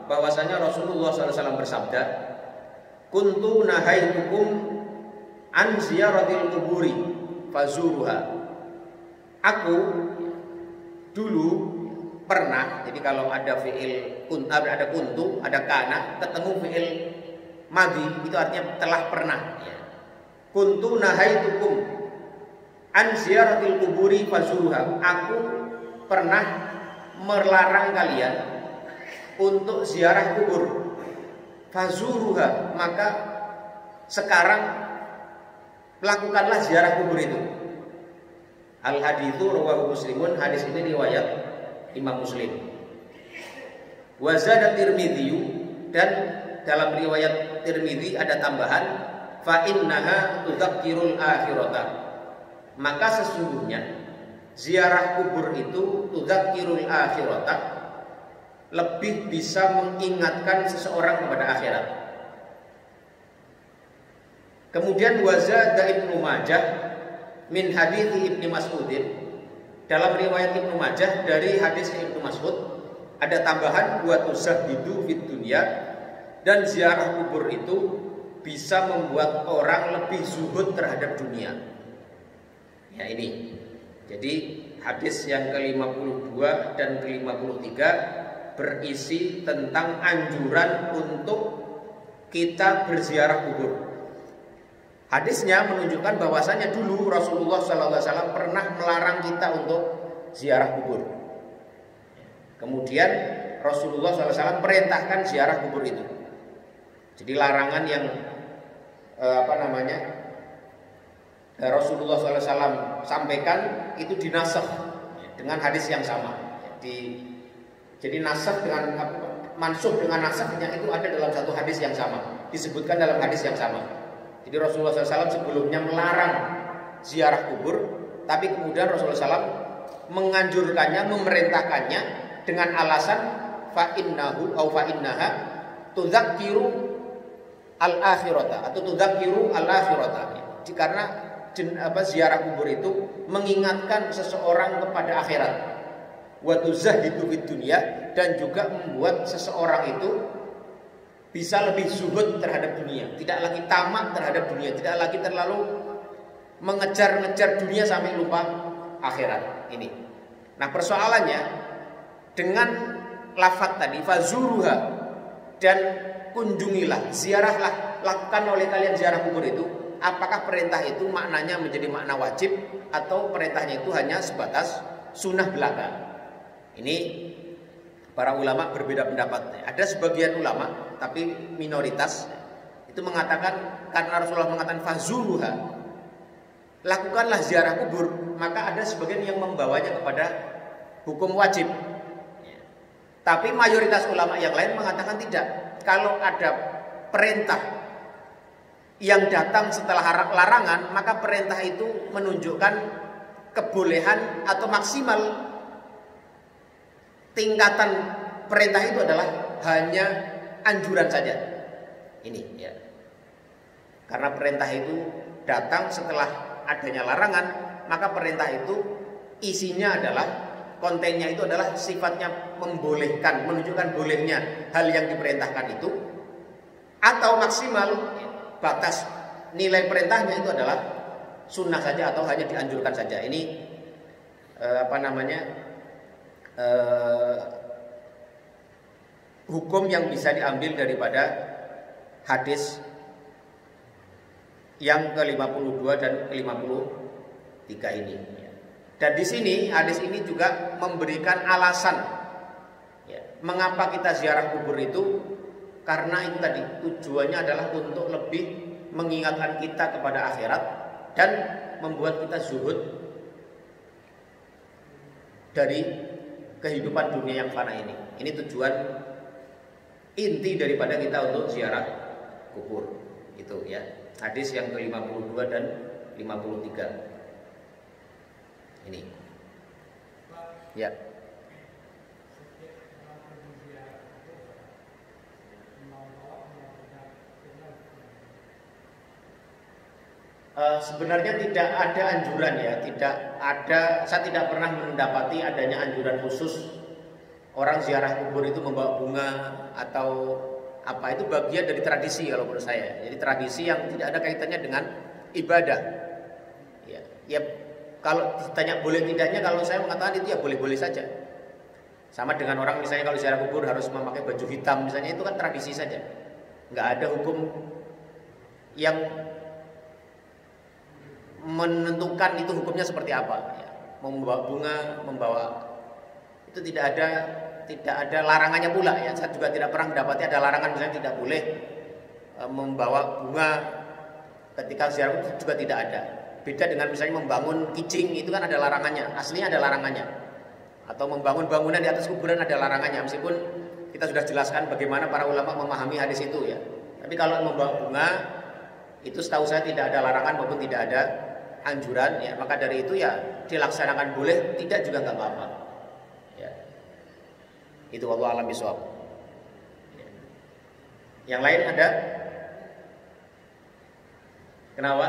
bahwasanya Rasulullah sallallahu alaihi wasallam bersabda, kuntu nahaitukum an ziyaratil kuburi fazuruha. Aku dulu pernah, jadi kalau ada fiil ada kuntu, ada kana, ketemu fiil madhi itu artinya telah pernah ya. kuntu nahaitukum an ziyaratil kuburi fazuruha. Aku pernah melarang kalian untuk ziarah kubur. Fazuruha, maka sekarang lakukanlah ziarah kubur itu. Al haditsu rawahu Muslimun, hadis ini riwayat Imam Muslim. Wa zada Tirmidzi, dan dalam riwayat Tirmidzi ada tambahan fa innaha tudzakkirul akhirata. Maka sesungguhnya ziarah kubur itu tudzakkirul akhirata, lebih bisa mengingatkan seseorang kepada akhirat. Kemudian wazada Ibnu Majah min hadits Ibnu Mas'udin, dalam riwayat Ibnu Majah dari hadis Ibnu Mas'ud ada tambahan wa tuzahhidu fid dunya, dan ziarah kubur itu bisa membuat orang lebih zuhud terhadap dunia. Ya, ini. Jadi hadis yang ke-52 dan ke-53 berisi tentang anjuran untuk kita berziarah kubur. Hadisnya menunjukkan bahwasanya dulu Rasulullah SAW pernah melarang kita untuk ziarah kubur. Kemudian Rasulullah SAW perintahkan ziarah kubur itu. Jadi larangan yang Rasulullah SAW sampaikan itu dinasakh dengan hadis yang sama. Jadi nasakh dengan mansukh dengan nasakhnya itu ada dalam satu hadis yang sama, disebutkan dalam hadis yang sama. Jadi Rasulullah SAW sebelumnya melarang ziarah kubur, tapi kemudian Rasulullah SAW menganjurkannya, memerintahkannya dengan alasan fa innaha tudzakkiru al-akhirata atau tudzakkiru al-akhirata. Karena ziarah kubur itu mengingatkan seseorang kepada akhirat. Wa tuzahhidu fid dunya, dan juga membuat seseorang itu bisa lebih zuhud terhadap dunia, tidak lagi tamak terhadap dunia, tidak lagi terlalu mengejar-ngejar dunia sampai lupa akhirat. Ini. Nah, persoalannya dengan lafaz tadi fazuruha, dan kunjungilah, ziarahlah, lakukan oleh kalian ziarah kubur itu. Apakah perintah itu maknanya menjadi makna wajib atau perintahnya itu hanya sebatas sunnah belaka? Ini para ulama berbeda pendapat. Ada sebagian ulama, tapi minoritas, itu mengatakan karena Rasulullah mengatakan fazuruha, lakukanlah ziarah kubur, maka ada sebagian yang membawanya kepada hukum wajib. Tapi mayoritas ulama yang lain mengatakan tidak. Kalau ada perintah yang datang setelah larangan, maka perintah itu menunjukkan kebolehan atau maksimal. Tingkatan perintah itu adalah hanya anjuran saja. Ini ya. Karena perintah itu datang setelah adanya larangan, maka perintah itu isinya adalah, kontennya itu adalah sifatnya membolehkan, menunjukkan bolehnya hal yang diperintahkan itu, atau maksimal batas nilai perintahnya itu adalah sunnah saja atau hanya dianjurkan saja. Ini hukum yang bisa diambil daripada hadis yang ke-52 dan ke-53 ini. Dan di sini hadis ini juga memberikan alasan mengapa kita ziarah kubur itu, karena itu tadi tujuannya adalah untuk lebih mengingatkan kita kepada akhirat dan membuat kita zuhud dari kehidupan dunia yang fana ini. Ini tujuan inti daripada kita untuk ziarah kubur. Itu ya. Hadis yang ke-52 dan 53. Ini. Ya. Sebenarnya tidak ada anjuran ya, saya tidak pernah mendapati adanya anjuran khusus orang ziarah kubur itu membawa bunga atau apa. Itu bagian dari tradisi kalau menurut saya. Jadi tradisi yang tidak ada kaitannya dengan ibadah. Ya kalau ditanya boleh tidaknya, kalau saya mengatakan itu ya boleh-boleh saja. Sama dengan orang misalnya kalau ziarah kubur harus memakai baju hitam misalnya, itu kan tradisi saja. Nggak ada hukum yang menentukan itu hukumnya seperti apa. Ya. Membawa bunga, membawa itu tidak ada larangannya pula. Ya. Saya juga tidak pernah mendapati ada larangan misalnya tidak boleh membawa bunga ketika ziarah, juga tidak ada. Beda dengan misalnya membangun kijing, itu kan ada larangannya, aslinya ada larangannya. Atau membangun bangunan di atas kuburan ada larangannya, meskipun kita sudah jelaskan bagaimana para ulama memahami hadis itu ya. Tapi kalau membawa bunga itu setahu saya tidak ada larangan maupun tidak ada anjuran ya. Maka dari itu ya dilaksanakan boleh, tidak juga nggak apa-apa. Ya. Itu wallahu a'lam bishawab. Ya. Yang lain ada? Kenapa?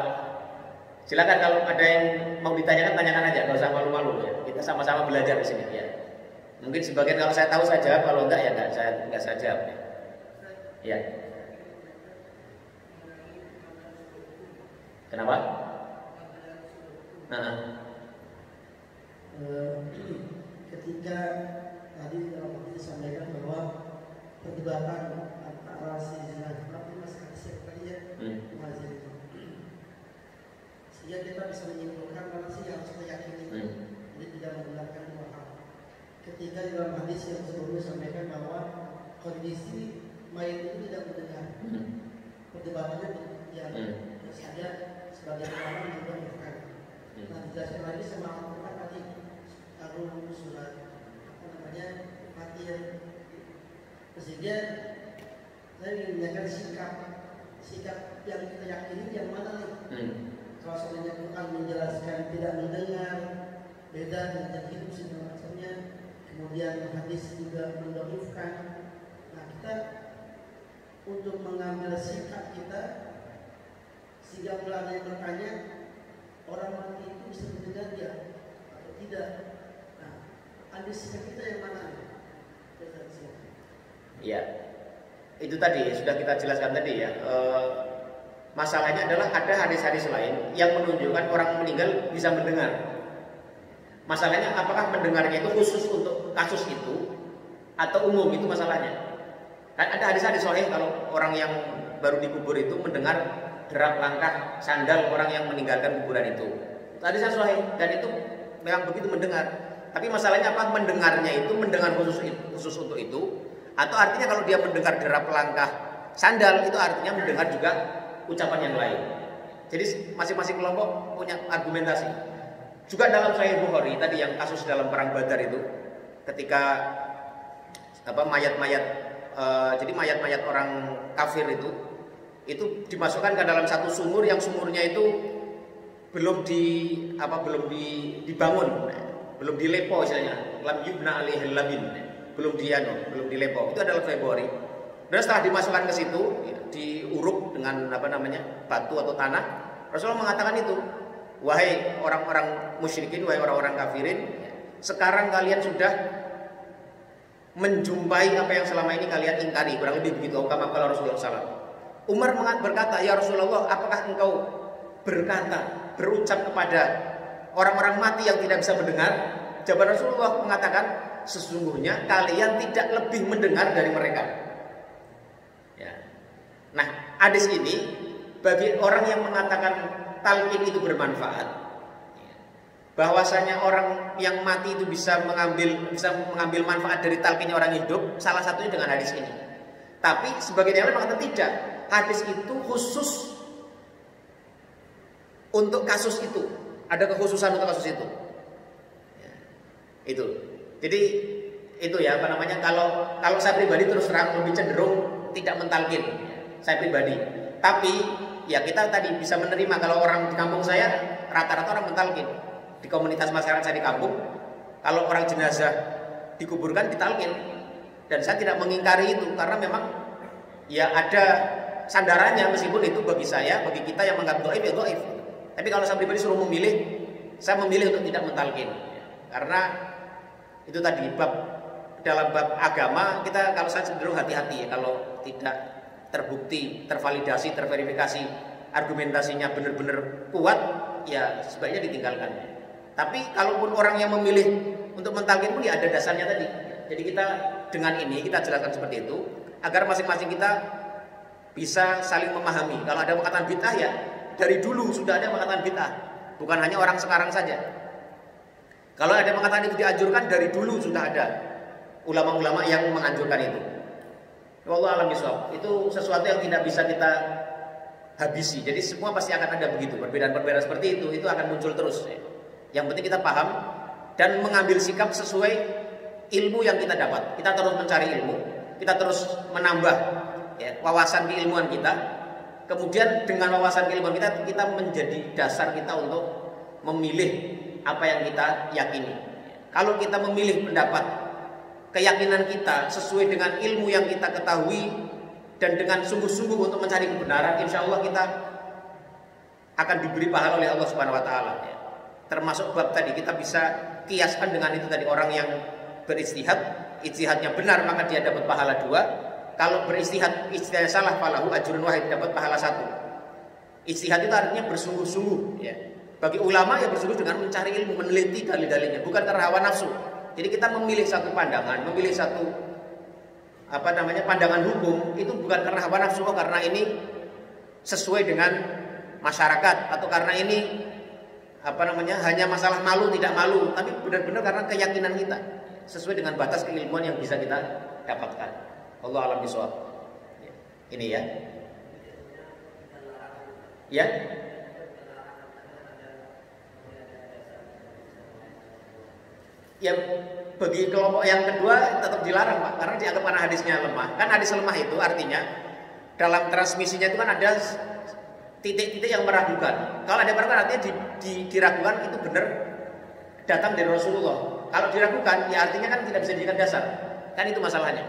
Silakan kalau ada yang mau ditanyakan, tanyakan aja, nggak usah malu-malu ya. Kita sama-sama belajar di sini ya. Mungkin sebagian kalau saya tahu saya jawab, kalau enggak ya enggak saya jawab. Ya. Kenapa? Ketika tadi dalam disampaikan bahwa perdebatan antara si zina tapi masih tadi ya mazhab itu, sehingga kita bisa menyimpulkan mana sih yang harus kita yakini, jadi tidak menggunakan dua hal. Ketika di dalam hadis yang sebelumnya sampaikan bahwa kondisi mayat itu tidak mendengar, perdebatannya yang ada sebagai ulama juga bukan. Nah, dijelaskan lagi sama Al-Quran tadi, surat Fatihah. Sehingga saya ingin menanyakan sikap yang kita yakini yang mana nih? Kalau sebenarnya Quran menjelaskan tidak mendengar, beda dengan hidup segala macamnya. Kemudian hadis juga mendhaifkan. Nah, kita untuk mengambil sikap kita, sehingga mulai yang bertanya, orang mati itu bisa mendengar dia atau tidak. Nah, ambil sikap kita yang mana? Ya, itu tadi sudah kita jelaskan tadi ya. Masalahnya adalah ada hadis-hadis lain yang menunjukkan orang meninggal bisa mendengar. Masalahnya apakah mendengarnya itu khusus untuk kasus itu atau umum, itu masalahnya. Kan ada hadis-hadis sahih kalau orang yang baru dikubur itu mendengar derap langkah sandal orang yang meninggalkan kuburan itu. Hadisnya sahih dan itu memang begitu mendengar. Tapi masalahnya apa? Mendengarnya itu mendengar khusus untuk itu, atau artinya kalau dia mendengar derap langkah sandal itu artinya mendengar juga ucapan yang lain. Jadi masing-masing kelompok punya argumentasi. Juga dalam Sahih Bukhari tadi yang kasus dalam perang Badar itu, ketika mayat-mayat jadi mayat-mayat orang kafir itu dimasukkan ke dalam satu sumur yang sumurnya itu belum dibangun, belum dilepo istilahnya, lam yubna alaihil labin, belum dilepo. Itu adalah Februari. Dan setelah dimasukkan ke situ, diuruk dengan batu atau tanah, Rasulullah mengatakan itu, wahai orang-orang musyrikin, wahai orang-orang kafirin, sekarang kalian sudah menjumpai apa yang selama ini kalian ingkari, kurang lebih begitu. Kama qala Rasulullah SAW. Umar berkata, ya Rasulullah, apakah engkau berucap kepada orang-orang mati yang tidak bisa mendengar? Jawaban Rasulullah mengatakan, sesungguhnya kalian tidak lebih mendengar dari mereka. Ya. Nah, hadis ini bagi orang yang mengatakan talqin itu bermanfaat, bahwasanya orang yang mati itu bisa mengambil manfaat dari talqinnya orang hidup, salah satunya dengan hadis ini. Tapi sebagian yang lain mengatakan tidak. Hadis itu khusus untuk kasus itu, ada kekhususan untuk kasus itu. Ya, itu. Jadi itu ya kalau saya pribadi terus terang lebih cenderung tidak mentalkin, saya pribadi. Tapi ya kita tadi bisa menerima kalau orang di kampung saya rata-rata orang mentalkin. Di komunitas masyarakat saya di kampung, kalau orang jenazah dikuburkan ditalkin, dan saya tidak mengingkari itu karena memang ya ada sandarannya, meskipun itu bagi kita yang menganggap dhaif ya dhaif. Tapi kalau saya pribadi suruh memilih, saya memilih untuk tidak mentalkin, karena itu tadi dalam bab agama kita, kalau saya cenderung hati-hati ya, kalau tidak terbukti, tervalidasi, terverifikasi, argumentasinya benar-benar kuat, ya sebaiknya ditinggalkan. Tapi kalaupun orang yang memilih untuk mentalkin pun ya ada dasarnya tadi. Jadi kita dengan ini kita jelaskan seperti itu agar masing-masing kita bisa saling memahami. Kalau ada mengatakan bid'ah ya dari dulu sudah ada mengatakan bid'ah. bukan hanya orang sekarang saja. Kalau ada yang mengatakan itu dianjurkan, dari dulu sudah ada ulama-ulama yang menganjurkan itu. Wallahu a'lam bishawab. Itu sesuatu yang tidak bisa kita habisi. Jadi semua pasti akan ada begitu. Perbedaan-perbedaan seperti itu akan muncul terus. Yang penting kita paham dan mengambil sikap sesuai ilmu yang kita dapat. Kita terus mencari ilmu, kita terus menambah wawasan keilmuan kita. Kemudian dengan wawasan keilmuan kita menjadi dasar kita untuk memilih apa yang kita yakini. Kalau kita memilih pendapat, keyakinan kita sesuai dengan ilmu yang kita ketahui dan dengan sungguh-sungguh untuk mencari kebenaran, insya Allah kita akan diberi pahala oleh Allah Subhanahu Wa Taala. Termasuk bab tadi kita bisa kiaskan dengan itu tadi, orang yang beristihad, ijtihadnya benar maka dia dapat pahala 2. Kalau ijtihadnya salah, falahu ajrun wahid, dapat pahala 1. Ijtihad itu artinya bersungguh-sungguh. Ya. Bagi ulama yang bersungguh dengan mencari ilmu, meneliti dalil-dalilnya, bukan karena hawa nafsu. Jadi kita memilih satu pandangan, memilih satu pandangan hukum itu bukan karena hawa nafsu, karena ini sesuai dengan masyarakat, atau karena ini hanya masalah malu tidak malu, tapi benar-benar karena keyakinan kita sesuai dengan batas keilmuan yang bisa kita dapatkan. Allah a'lam bishawab. Ini ya. Ya. Ya, bagi kelompok yang kedua tetap dilarang, Pak, karena dianggap karena hadisnya lemah. Kan hadis lemah itu artinya dalam transmisinya itu kan ada titik-titik yang meragukan. Kalau ada yang meragukan artinya diragukan itu benar datang dari Rasulullah. Kalau diragukan ya artinya kan tidak bisa dijadikan dasar. Kan itu masalahnya.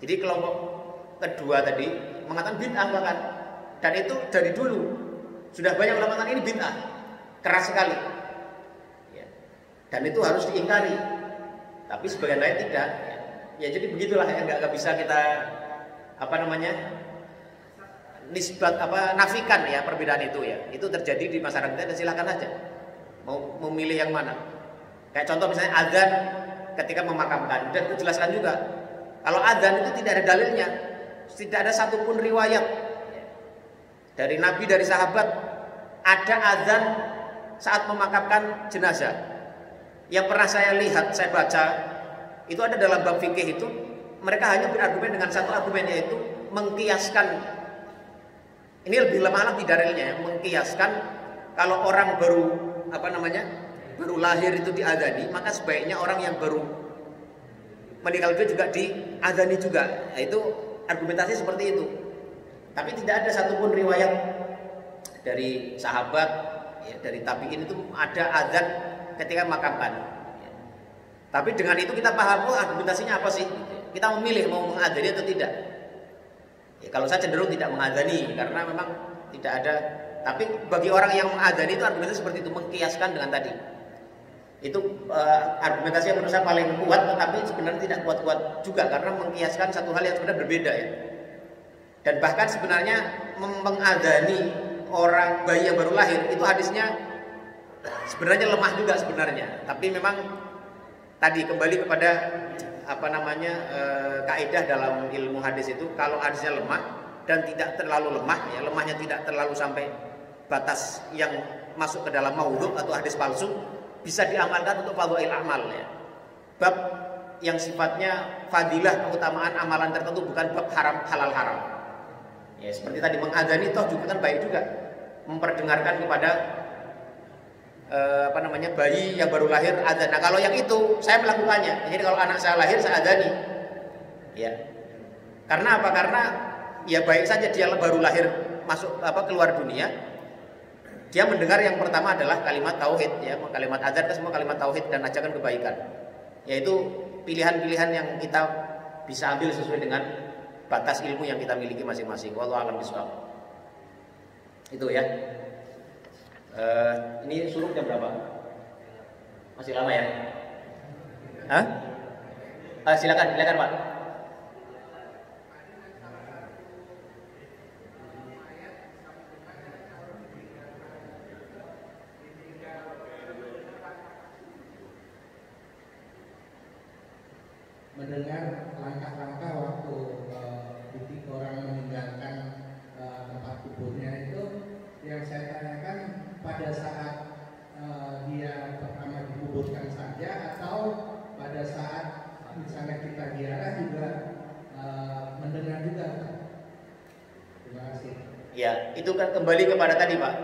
Jadi kelompok kedua tadi mengatakan bid'ah bahkan, dan itu dari dulu sudah banyak ulama mengatakan ini bid'ah, keras sekali. Dan itu harus diingkari. Tapi sebagian lain tidak. Ya jadi begitulah yang nggak bisa kita nafikan ya perbedaan itu ya. Itu terjadi di masyarakat kita, dan silakan aja mau memilih yang mana. Kayak contoh misalnya azan ketika memakamkan, dan itu jelaskan juga. Kalau azan itu tidak ada dalilnya, tidak ada satupun riwayat dari Nabi, dari sahabat ada azan saat memakamkan jenazah. Yang pernah saya lihat, saya baca, itu ada dalam bab fikih itu, mereka hanya berargumen dengan satu argumen, yaitu mengkiaskan. Ini lebih lemah lagi dalilnya, mengkiaskan kalau orang baru lahir itu diadzani, maka sebaiknya orang yang baru meninggal itu juga diadzani juga. Nah, itu argumentasi seperti itu. Tapi tidak ada satupun riwayat dari sahabat, ya, dari tabi'in itu ada azan ketika makamkan. Tapi dengan itu kita paham argumentasinya apa sih? Kita memilih mau mengadani atau tidak. Ya, kalau saya cenderung tidak mengadani karena memang tidak ada. Tapi bagi orang yang mengadani itu argumentasi seperti itu, mengkiaskan dengan tadi. Itu argumentasi yang menurut saya paling kuat, tetapi sebenarnya tidak kuat-kuat juga karena mengkiaskan satu hal yang sebenarnya berbeda ya. Dan bahkan sebenarnya mengadani orang bayi yang baru lahir itu hadisnya sebenarnya lemah juga sebenarnya, tapi memang tadi kembali kepada kaidah dalam ilmu hadis itu, kalau hadisnya lemah dan tidak terlalu lemah, ya lemahnya tidak terlalu sampai batas yang masuk ke dalam maudhu atau hadis palsu, bisa diamalkan untuk fadhail amal ya. Bab yang sifatnya fadilah, keutamaan amalan tertentu, bukan bab haram halal haram. Ya seperti tadi mengadzani toh juga kan baik juga, memperdengarkan kepada bayi yang baru lahir adzan. Nah kalau yang itu saya melakukannya. Jadi kalau anak saya lahir saya adzani. Ya. Karena apa? Karena ya baik saja dia baru lahir keluar dunia. Dia mendengar yang pertama adalah kalimat tauhid ya, kalimat adzan itu semua kalimat tauhid dan ajakan kebaikan. Yaitu pilihan-pilihan yang kita bisa ambil sesuai dengan batas ilmu yang kita miliki masing-masing. Wallahu a'lam bishawab. Itu ya. Ini suruh jam berapa? Masih lama ya? Hah? Silakan Pak. Mendengar langkah-langkah waktu orang meninggalkan tempat kuburnya itu, yang saya tanyakan pada saat dia pertama dikuburkan saja atau pada saat misalnya kita ziarah juga mendengar juga? Terima kasih. Ya, itu kan kembali kepada tadi Pak.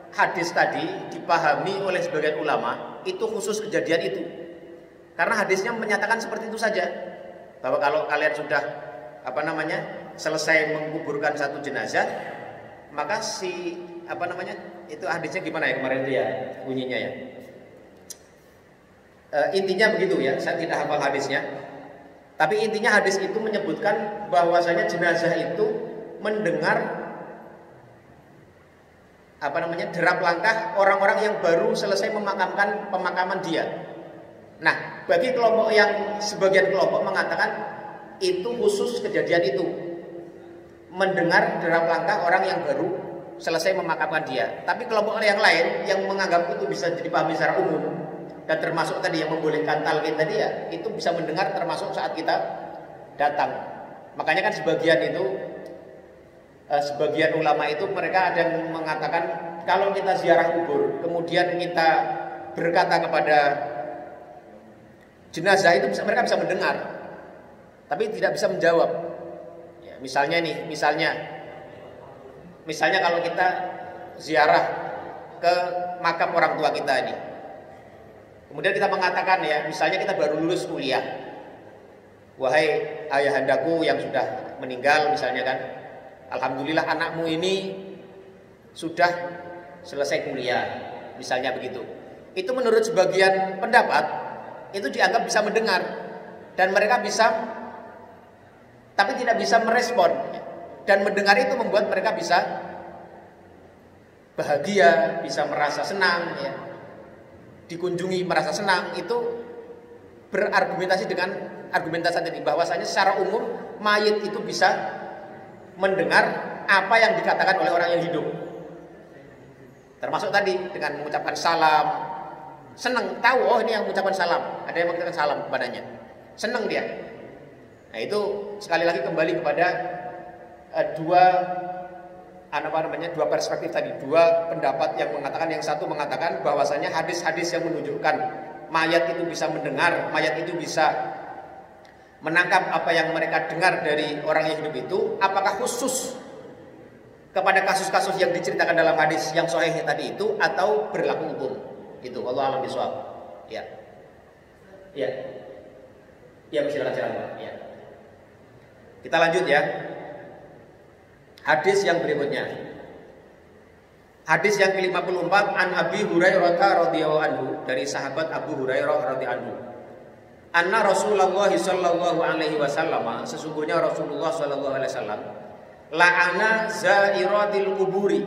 Hadis tadi dipahami oleh sebagian ulama itu khusus kejadian itu. Karena hadisnya menyatakan seperti itu saja. Bahwa kalau kalian sudah selesai menguburkan satu jenazah, maka itu hadisnya gimana ya kemarin itu ya bunyinya ya. Intinya begitu ya, saya tidak hafal hadisnya. Tapi intinya hadis itu menyebutkan bahwasanya jenazah itu mendengar derap langkah orang-orang yang baru selesai memakamkan pemakaman dia. Nah, bagi kelompok yang sebagian kelompok mengatakan itu khusus kejadian itu, mendengar derap langkah orang yang baru selesai memakamkan dia. Tapi kelompok yang lain yang menganggap itu bisa dipahami secara umum dan termasuk tadi yang membolehkan talqin tadi ya, itu bisa mendengar termasuk saat kita datang. Makanya kan sebagian ulama itu mereka ada yang mengatakan kalau kita ziarah kubur kemudian kita berkata kepada jenazah itu mereka bisa mendengar, tapi tidak bisa menjawab. Ya, misalnya kalau kita ziarah ke makam orang tua kita ini, kemudian kita mengatakan ya, misalnya kita baru lulus kuliah, wahai ayahandaku yang sudah meninggal misalnya kan, alhamdulillah anakmu ini sudah selesai kuliah, misalnya begitu. Itu menurut sebagian pendapat itu dianggap bisa mendengar dan mereka bisa, tapi tidak bisa merespon. Dan mendengar itu membuat mereka bisa bahagia, bisa merasa senang ya. Dikunjungi merasa senang, itu berargumentasi dengan argumentasi tadi bahwasanya secara umum mayit itu bisa mendengar apa yang dikatakan oleh orang yang hidup. Termasuk tadi dengan mengucapkan salam, senang, tahu oh ini yang mengucapkan salam, ada yang mengucapkan salam kepadanya, senang dia. Nah itu sekali lagi kembali kepada dua perspektif tadi, dua pendapat yang mengatakan, yang satu mengatakan bahwasanya hadis-hadis yang menunjukkan mayat itu bisa mendengar, mayat itu bisa menangkap apa yang mereka dengar dari orang yang hidup itu, apakah khusus kepada kasus-kasus yang diceritakan dalam hadis yang sahih tadi itu atau berlaku umum. Itu Allah alam bisawab. Ya. Ya. Ya, silakan. Ya. Kita lanjut ya. Hadis yang berikutnya. Hadis yang ke-54 an Abi Hurairah radhiyallahu anhu, dari sahabat Abu Hurairah radhiyallahu anhu. Anna Rasulullah sallallahu alaihi wasallam, sesungguhnya Rasulullah sallallahu alaihi wasallam la'ana zairatil kuburi.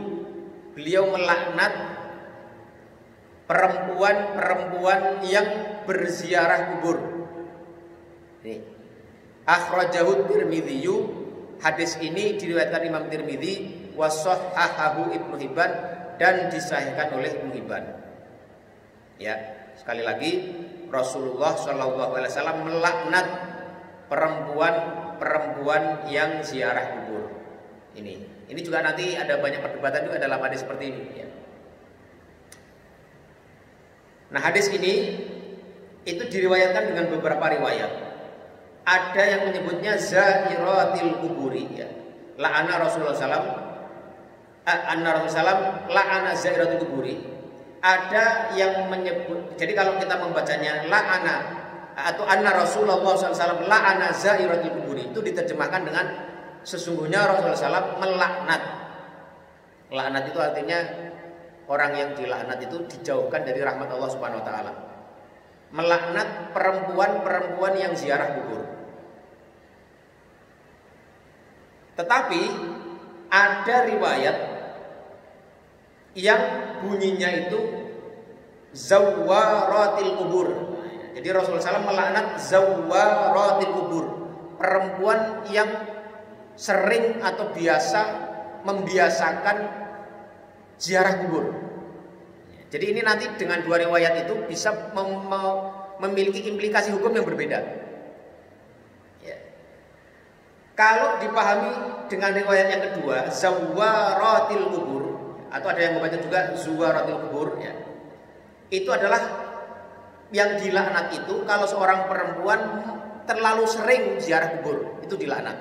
Beliau melaknat perempuan-perempuan yang berziarah kubur. Ini akhrajahu Tirmidzi. Hadis ini diriwayatkan Imam Tirmidzi wa shahhahahu Ibnu Hibban dan disahihkan oleh Ibnu Hibban. Ya, sekali lagi Rasulullah sallallahu alaihi wasallam melaknat perempuan-perempuan yang ziarah kubur. Ini juga nanti ada banyak perdebatan juga dalam hadis seperti ini ya. Nah, hadis ini itu diriwayatkan dengan beberapa riwayat. Ada yang menyebutnya zairatil kuburi ya. La'ana Rasulullah sallam la'ana zairatil kuburi. Ada yang menyebut, jadi kalau kita membacanya la'ana atau anna Rasulullah sallallahu la'ana zairatil kuburi, itu diterjemahkan dengan sesungguhnya Rasulullah sallallahu melaknat. Laknat itu artinya orang yang dilaknat itu dijauhkan dari rahmat Allah Subhanahu wa taala. Melaknat perempuan-perempuan yang ziarah kubur. Tetapi ada riwayat yang bunyinya itu zawaratil kubur. Jadi Rasulullah SAW melaknat zawaratil kubur, perempuan yang sering atau membiasakan ziarah kubur. Jadi ini nanti dengan dua riwayat itu bisa memiliki implikasi hukum yang berbeda. Ya. Kalau dipahami dengan riwayat yang kedua, zawaratil kubur, atau ada yang membaca juga zuwaratil kubur, ya. itu adalah yang dilaknat itu kalau seorang perempuan terlalu sering ziarah kubur, itu dilaknat.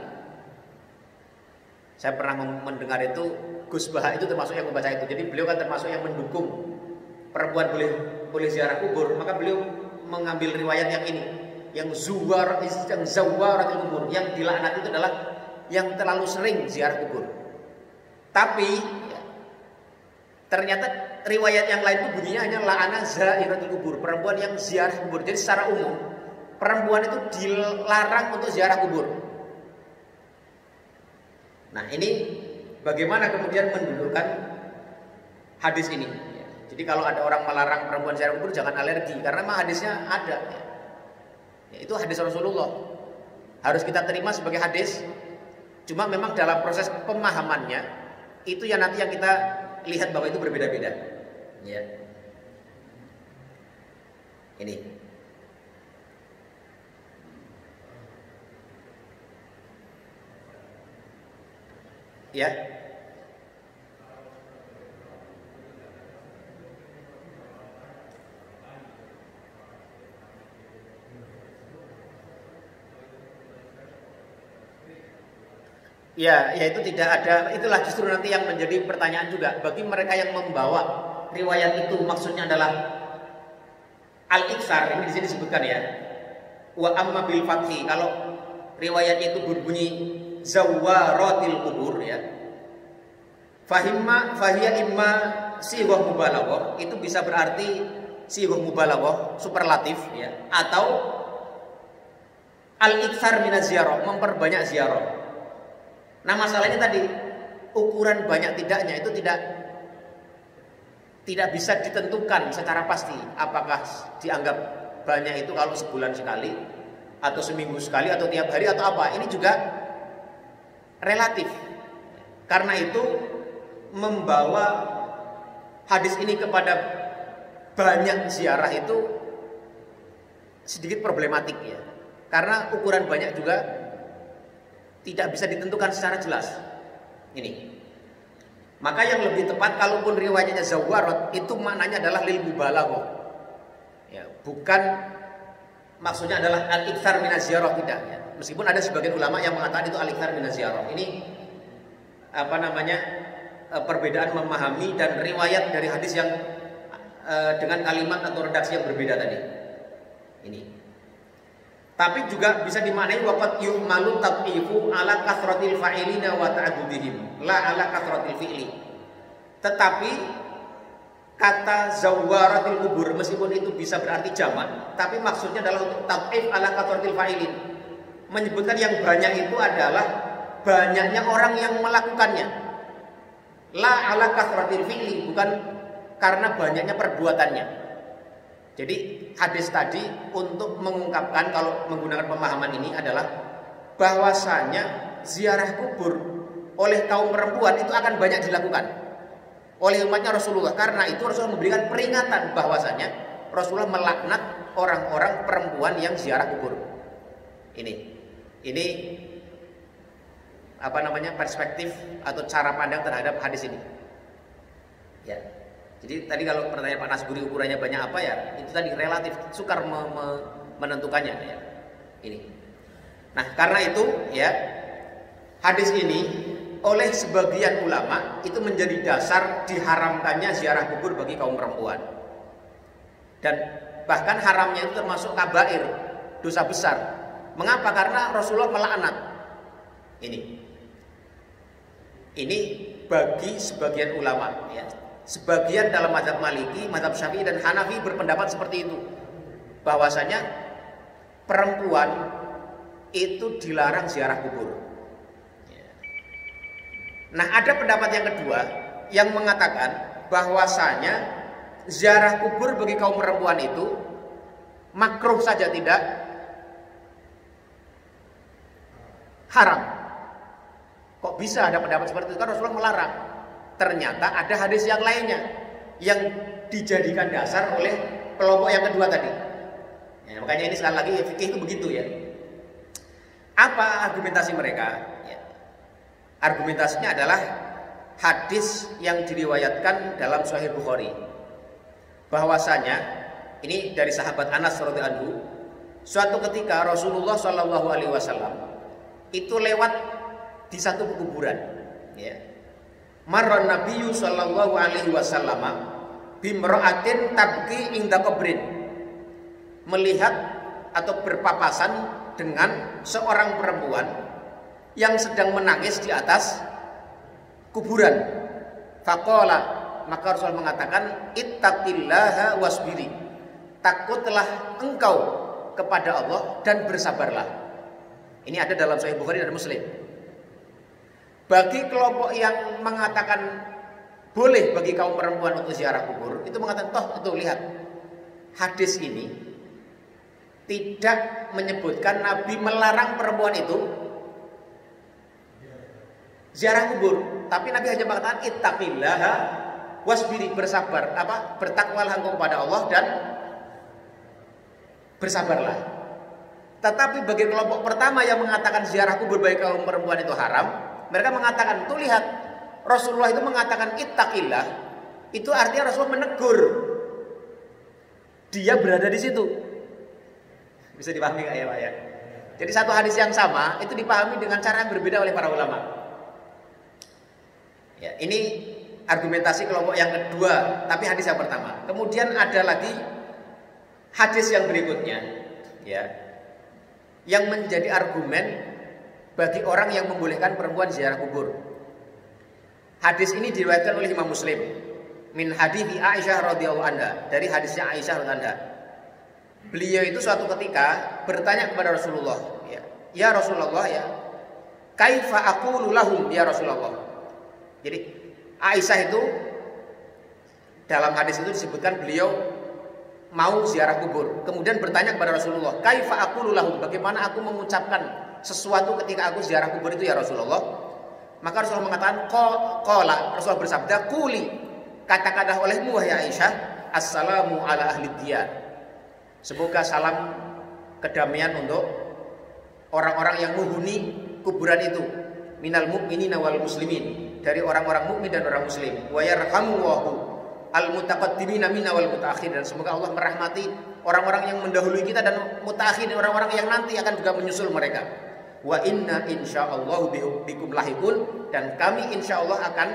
Saya pernah mendengar itu Gus Baha itu termasuk yang membaca itu. Jadi beliau kan termasuk yang mendukung perempuan boleh ziarah kubur, maka beliau mengambil riwayat yang ini, yang zawaratul kubur, yang dilaknat itu adalah yang terlalu sering ziarah kubur. Tapi ternyata riwayat yang lain itu bunyinya hanya la'ana zairatul kubur, perempuan yang ziarah kubur. Jadi secara umum perempuan itu dilarang untuk ziarah kubur. Nah, ini bagaimana kemudian mendudukkan hadis ini? Jadi kalau ada orang melarang perempuan ziarah kubur jangan alergi, karena memang hadisnya ada. Itu hadis Rasulullah, harus kita terima sebagai hadis. Cuma memang dalam proses pemahamannya itu yang nanti yang kita lihat bahwa itu berbeda-beda. Ya. Ini. Ya. Ya, itu tidak ada. Itulah justru nanti yang menjadi pertanyaan juga bagi mereka yang membawa riwayat itu, maksudnya adalah al-iksar, ini di sini disebutkan ya. Wa amma bil fathi, kalau riwayatnya itu berbunyi zawaratil kubur ya. Fahiya imma sighah mubalaghah, itu bisa berarti sighah mubalaghah superlatif ya, atau al-iksar minaz ziyarah, memperbanyak ziarah. Nah, masalahnya tadi ukuran banyak tidaknya itu tidak bisa ditentukan secara pasti. Apakah dianggap banyak itu kalau sebulan sekali, atau seminggu sekali, atau tiap hari, atau apa? Ini juga relatif. Karena itu membawa hadis ini kepada banyak ziarah itu sedikit problematik ya. Karena ukuran banyak juga tidak bisa ditentukan secara jelas. Ini. Maka yang lebih tepat kalaupun riwayatnya zawarat itu maknanya adalah lil mubalaghah. Ya, bukan maksudnya adalah al-iktsar minaz ziyarah, tidak ya. Meskipun ada sebagian ulama yang mengatakan itu al-iktsar minaz ziyarah. Ini perbedaan memahami dan riwayat dari hadis yang dengan kalimat atau redaksi yang berbeda tadi. Ini. Tapi juga bisa dimaknai waqad yu'malu tad'ifu ala kathratil fa'ilina wa ta'addudihim, la ala kathratil fi'li. Tetapi kata zawaratil kubur meskipun itu bisa berarti jamak, tapi maksudnya adalah untuk tad'if ala kathratil fa'ilin. Menyebutkan yang banyak itu adalah banyaknya orang yang melakukannya. La ala kathratil fi'li, bukan karena banyaknya perbuatannya. Jadi hadis tadi untuk mengungkapkan, kalau menggunakan pemahaman ini adalah bahwasanya ziarah kubur oleh kaum perempuan itu akan banyak dilakukan oleh umatnya Rasulullah. Karena itu Rasulullah memberikan peringatan bahwasanya Rasulullah melaknat orang-orang perempuan yang ziarah kubur. Ini perspektif atau cara pandang terhadap hadis ini. Ya. Jadi tadi kalau pertanyaan Pak Nasburi ukurannya banyak apa ya, itu tadi relatif, sukar menentukannya ya. Ini. Nah, karena itu ya hadis ini oleh sebagian ulama itu menjadi dasar diharamkannya ziarah kubur bagi kaum perempuan. Dan bahkan haramnya itu termasuk kabair, dosa besar. Mengapa? Karena Rasulullah melaknat. Ini bagi sebagian ulama ya. Sebagian dalam mazhab Maliki, mazhab Syafi'i dan Hanafi berpendapat seperti itu, bahwasanya perempuan itu dilarang ziarah kubur. Nah, ada pendapat yang kedua yang mengatakan bahwasanya ziarah kubur bagi kaum perempuan itu makruh saja, tidak haram. Kok bisa ada pendapat seperti itu? Kan Rasulullah melarang. Ternyata ada hadis yang lainnya yang dijadikan dasar oleh kelompok yang kedua tadi. Ya, makanya ini sekali lagi fikih itu begitu ya. Apa argumentasi mereka? Ya. Argumentasinya adalah hadis yang diriwayatkan dalam Sahih Bukhari. bahwasanya ini dari sahabat Anas radhiyallahu anhu, suatu ketika Rasulullah Shallallahu alaihi wasallam itu lewat di satu kuburan, ya. Marran Nabiyyu sallallahu alaihi wasallam bimra'atin tabki inda qabrin, melihat atau berpapasan dengan seorang perempuan yang sedang menangis di atas kuburan. Faqala, maka Rasul mengatakan, ittaqillaha wasbiri, takutlah engkau kepada Allah dan bersabarlah. Ini ada dalam Sahih Bukhari dan Muslim. Bagi kelompok yang mengatakan boleh bagi kaum perempuan untuk ziarah kubur, itu mengatakan toh itu lihat, hadis ini tidak menyebutkan Nabi melarang perempuan itu ziarah kubur, tapi Nabi hanya mengatakan ittaqillaha wasbiri, bersabar, bertakwalah engkau kepada Allah dan bersabarlah. Tetapi bagi kelompok pertama yang mengatakan ziarah kubur bagi kaum perempuan itu haram, mereka mengatakan, tuh lihat, Rasulullah itu mengatakan ittaqillah, itu artinya Rasulullah menegur. Dia berada di situ. Bisa dipahami nggak ya Pak ya? Jadi satu hadis yang sama itu dipahami dengan cara yang berbeda oleh para ulama. Ya, ini argumentasi kelompok yang kedua, tapi hadis yang pertama. Kemudian ada lagi hadis yang berikutnya, ya, yang menjadi argumen bagi orang yang membolehkan perempuan ziarah kubur. Hadis ini diriwayatkan oleh Imam Muslim min hadits Aisyah radhiyallahu anha, dari hadisnya Aisyah radhiyallahu anha. Beliau itu suatu ketika bertanya kepada Rasulullah, ya Rasulullah, ya, kaifa aqulu lahum ya Rasulullah. Jadi Aisyah itu dalam hadis itu disebutkan beliau mau ziarah kubur, kemudian bertanya kepada Rasulullah, kaifa aqulu lahum, bagaimana aku mengucapkan sesuatu ketika aku ziarah kubur itu ya Rasulullah. Maka Rasulullah mengatakan, qala, Rasulullah bersabda, quli, katakanlah olehmu wahai Aisyah, assalamu ala ahli diyar, semoga salam kedamaian untuk orang-orang yang menghuni kuburan itu, minal mu'minina wal muslimin, dari orang-orang mukmin dan orang muslim, wa yarhamullahu al mutaqaddimina minna wal mutaakhirin, dan semoga Allah merahmati orang-orang yang mendahului kita dan mutaakhirin, orang-orang yang nanti akan juga menyusul mereka. Wa inna insyaallah bikum lahikun, dan kami insyaallah akan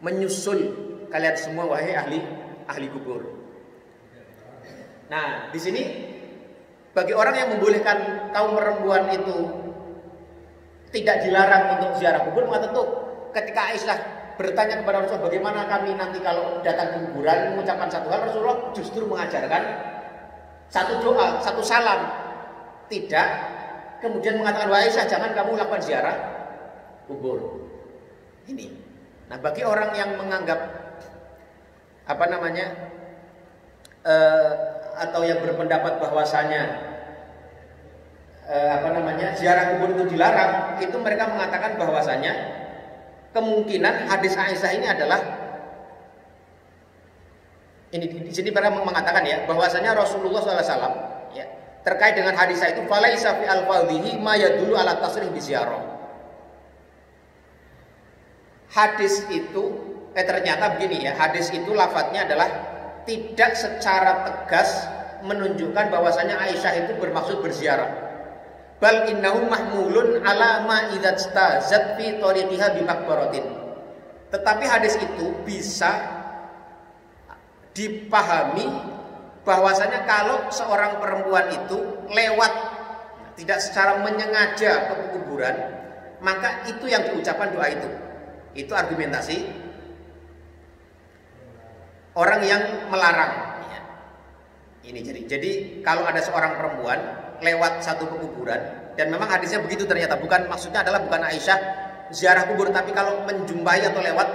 menyusul kalian semua wahai ahli kubur. Nah, di sini bagi orang yang membolehkan kaum perempuan itu tidak dilarang untuk ziarah kubur, maka tentu ketika Aisyah bertanya kepada Rasulullah, bagaimana kami nanti kalau datang ke kuburan mengucapkan satu hal, Rasulullah justru mengajarkan satu doa, satu salam, tidak kemudian mengatakan, wahai Aisyah, jangan kamu lakukan ziarah kubur. Ini. Nah, bagi orang yang menganggap atau yang berpendapat bahwasanya ziarah kubur itu dilarang, itu mereka mengatakan bahwasanya kemungkinan hadis Aisyah ini adalah ini di sini mereka mengatakan ya bahwasanya Rasulullah SAW ya, terkait dengan hadis itu falaisa fi al-fadhihi ma yadullu ala tasrih bi ziarah. Hadis itu ternyata begini ya, hadis itu lafadznya adalah tidak secara tegas menunjukkan bahwasanya Aisyah itu bermaksud berziarah. Bal innahu mahmulun ala ma idza stazat fi tariqiha bi maqbaratin. Tetapi hadis itu bisa dipahami bahwasanya kalau seorang perempuan itu lewat tidak secara menyengaja ke kuburan, maka itu yang diucapkan doa itu. Itu argumentasi orang yang melarang. Ini jadi kalau ada seorang perempuan lewat satu kuburan, dan memang hadisnya begitu ternyata, bukan maksudnya adalah bukan Aisyah ziarah kubur, tapi kalau menjumpai atau lewat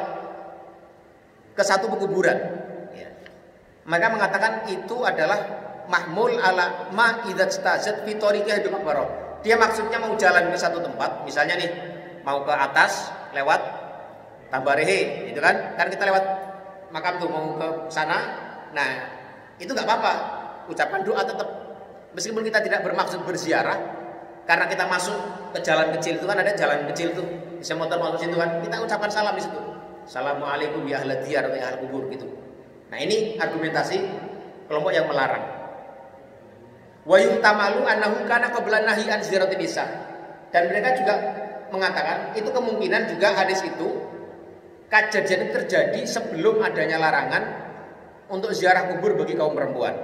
ke satu kuburan, ya, maka mengatakan itu adalah mahmul ala ma idza stazat fi tariqiha bi maqbarah. Dia maksudnya mau jalan ke satu tempat, misalnya nih mau ke atas lewat Tambarehe, gitu kan? Kan kita lewat makam tuh mau ke sana. Nah, itu nggak apa-apa, ucapan doa tetap. Meskipun kita tidak bermaksud berziarah, karena kita masuk ke jalan kecil itu kan ada jalan kecil tuh, bisa motor masuk situ kan, kita ucapkan salam di situ. Assalamualaikum ya ahli diyar, ya ahli kubur gitu. Nah, ini argumentasi kelompok yang melarang. Wa yuhtamalu annahu kana qabla nahyi an ziyaratin nisa. Dan mereka juga mengatakan itu kemungkinan juga hadis itu kejadian itu terjadi sebelum adanya larangan untuk ziarah kubur bagi kaum perempuan.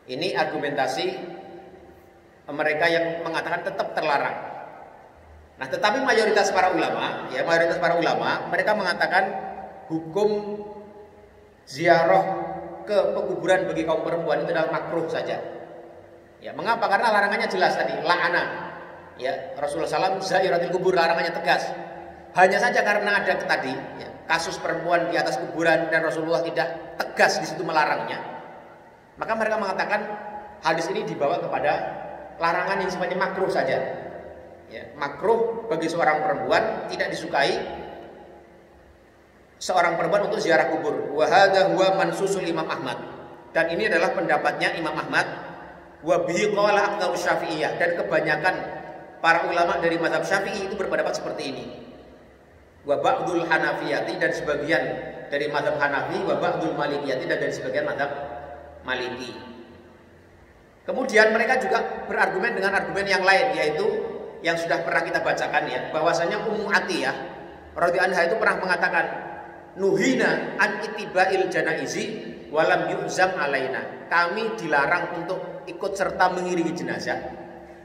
Ini argumentasi mereka yang mengatakan tetap terlarang. Nah, tetapi mayoritas para ulama mereka mengatakan hukum ziarah ke pekuburan bagi kaum perempuan itu adalah makruh saja. Ya, mengapa? Karena larangannya jelas tadi, la'ana. Ya, Rasulullah SAW ziyaratil kubur, larangannya tegas. Hanya saja karena ada tadi ya, kasus perempuan di atas kuburan dan Rasulullah tidak tegas di situ melarangnya. Maka mereka mengatakan hadis ini dibawa kepada larangan yang sifatnya makruh saja. Ya, makruh bagi seorang perempuan, tidak disukai seorang perempuan untuk ziarah kubur. Wa hadza huwa mansusul Imam Ahmad. Dan ini adalah pendapatnya Imam Ahmad. Wa bihi qala aktsarus Syafi'iyah, dan kebanyakan para ulama dari mazhab Syafi'i itu berpendapat seperti ini. Wa ba'dul Hanafiyati, dan sebagian dari mazhab Hanafi, wa ba'dul Malikiyati, dan dari sebagian mazhab Maliki. Kemudian mereka juga berargumen dengan argumen yang lain, yaitu yang sudah pernah kita bacakan ya, bahwasanya Ummu Atiyah radhiyallahu anha itu pernah mengatakan, nuhina an itiba'il janaizi walam yu'zam alaina. Kami dilarang untuk ikut serta mengiringi jenazah,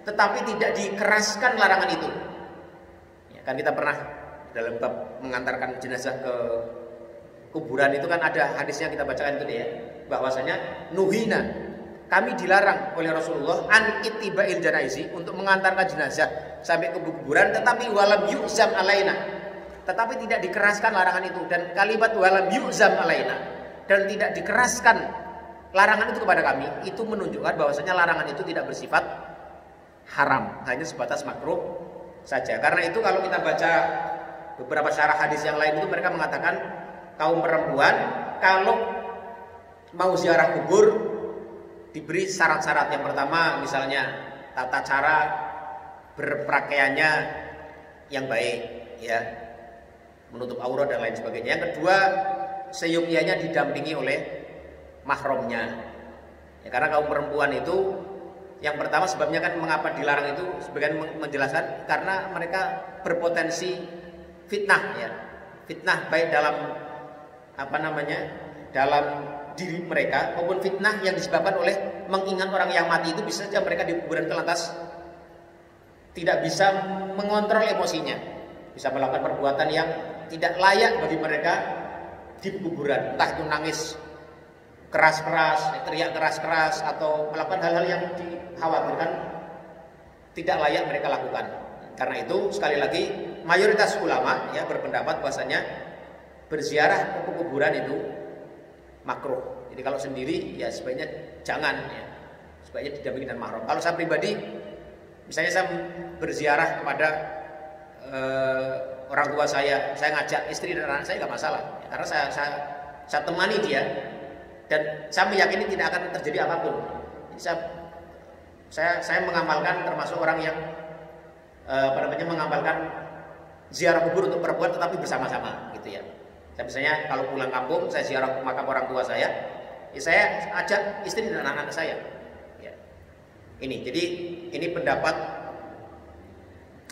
tetapi tidak dikeraskan larangan itu. Ya, kan kita pernah dalam bab mengantarkan jenazah ke kuburan itu kan ada hadisnya kita bacakan itu ya, bahwasanya nuhina, kami dilarang oleh Rasulullah an ittiba'il janaizi, untuk mengantarkan jenazah sampai ke kuburan, tetapi walam yu'zam alaina, tetapi tidak dikeraskan larangan itu. Dan kalimat walam yu'zam alaina, dan tidak dikeraskan larangan itu kepada kami, itu menunjukkan bahwasanya larangan itu tidak bersifat haram, hanya sebatas makruh saja. Karena itu kalau kita baca beberapa syarah hadis yang lain itu mereka mengatakan kaum perempuan kalau mau ziarah kubur diberi syarat-syarat. Yang pertama misalnya tata cara berpakaiannya yang baik ya, menutup aurat dan lain sebagainya. Yang kedua, seyogyanya didampingi oleh mahramnya. Ya, karena kaum perempuan itu yang pertama sebabnya kan mengapa dilarang itu, sebagian menjelaskan karena mereka berpotensi fitnah ya. Fitnah baik dalam dalam diri mereka maupun fitnah yang disebabkan oleh mengingat orang yang mati itu. Bisa saja mereka di kuburan itu lantas tidak bisa mengontrol emosinya, bisa melakukan perbuatan yang tidak layak bagi mereka di kuburan, entah itu nangis keras-keras, teriak keras-keras, atau melakukan hal-hal yang dikhawatirkan tidak layak mereka lakukan. Karena itu sekali lagi mayoritas ulama ya berpendapat bahwasanya berziarah ke kuburan itu makruh. Jadi kalau sendiri ya sebaiknya jangan ya, sebaiknya didampingi dengan mahram. Kalau saya pribadi, misalnya saya berziarah kepada orang tua saya ngajak istri dan anak saya nggak masalah ya, karena saya temani dia. Dan saya meyakini tidak akan terjadi apapun. Jadi saya mengamalkan, termasuk orang yang mengamalkan ziarah kubur untuk perempuan tetapi bersama-sama gitu ya. Saya misalnya kalau pulang kampung saya ziarah ke makam orang tua saya, ya saya ajak istri dan anak-anak saya. Ya. Jadi ini pendapat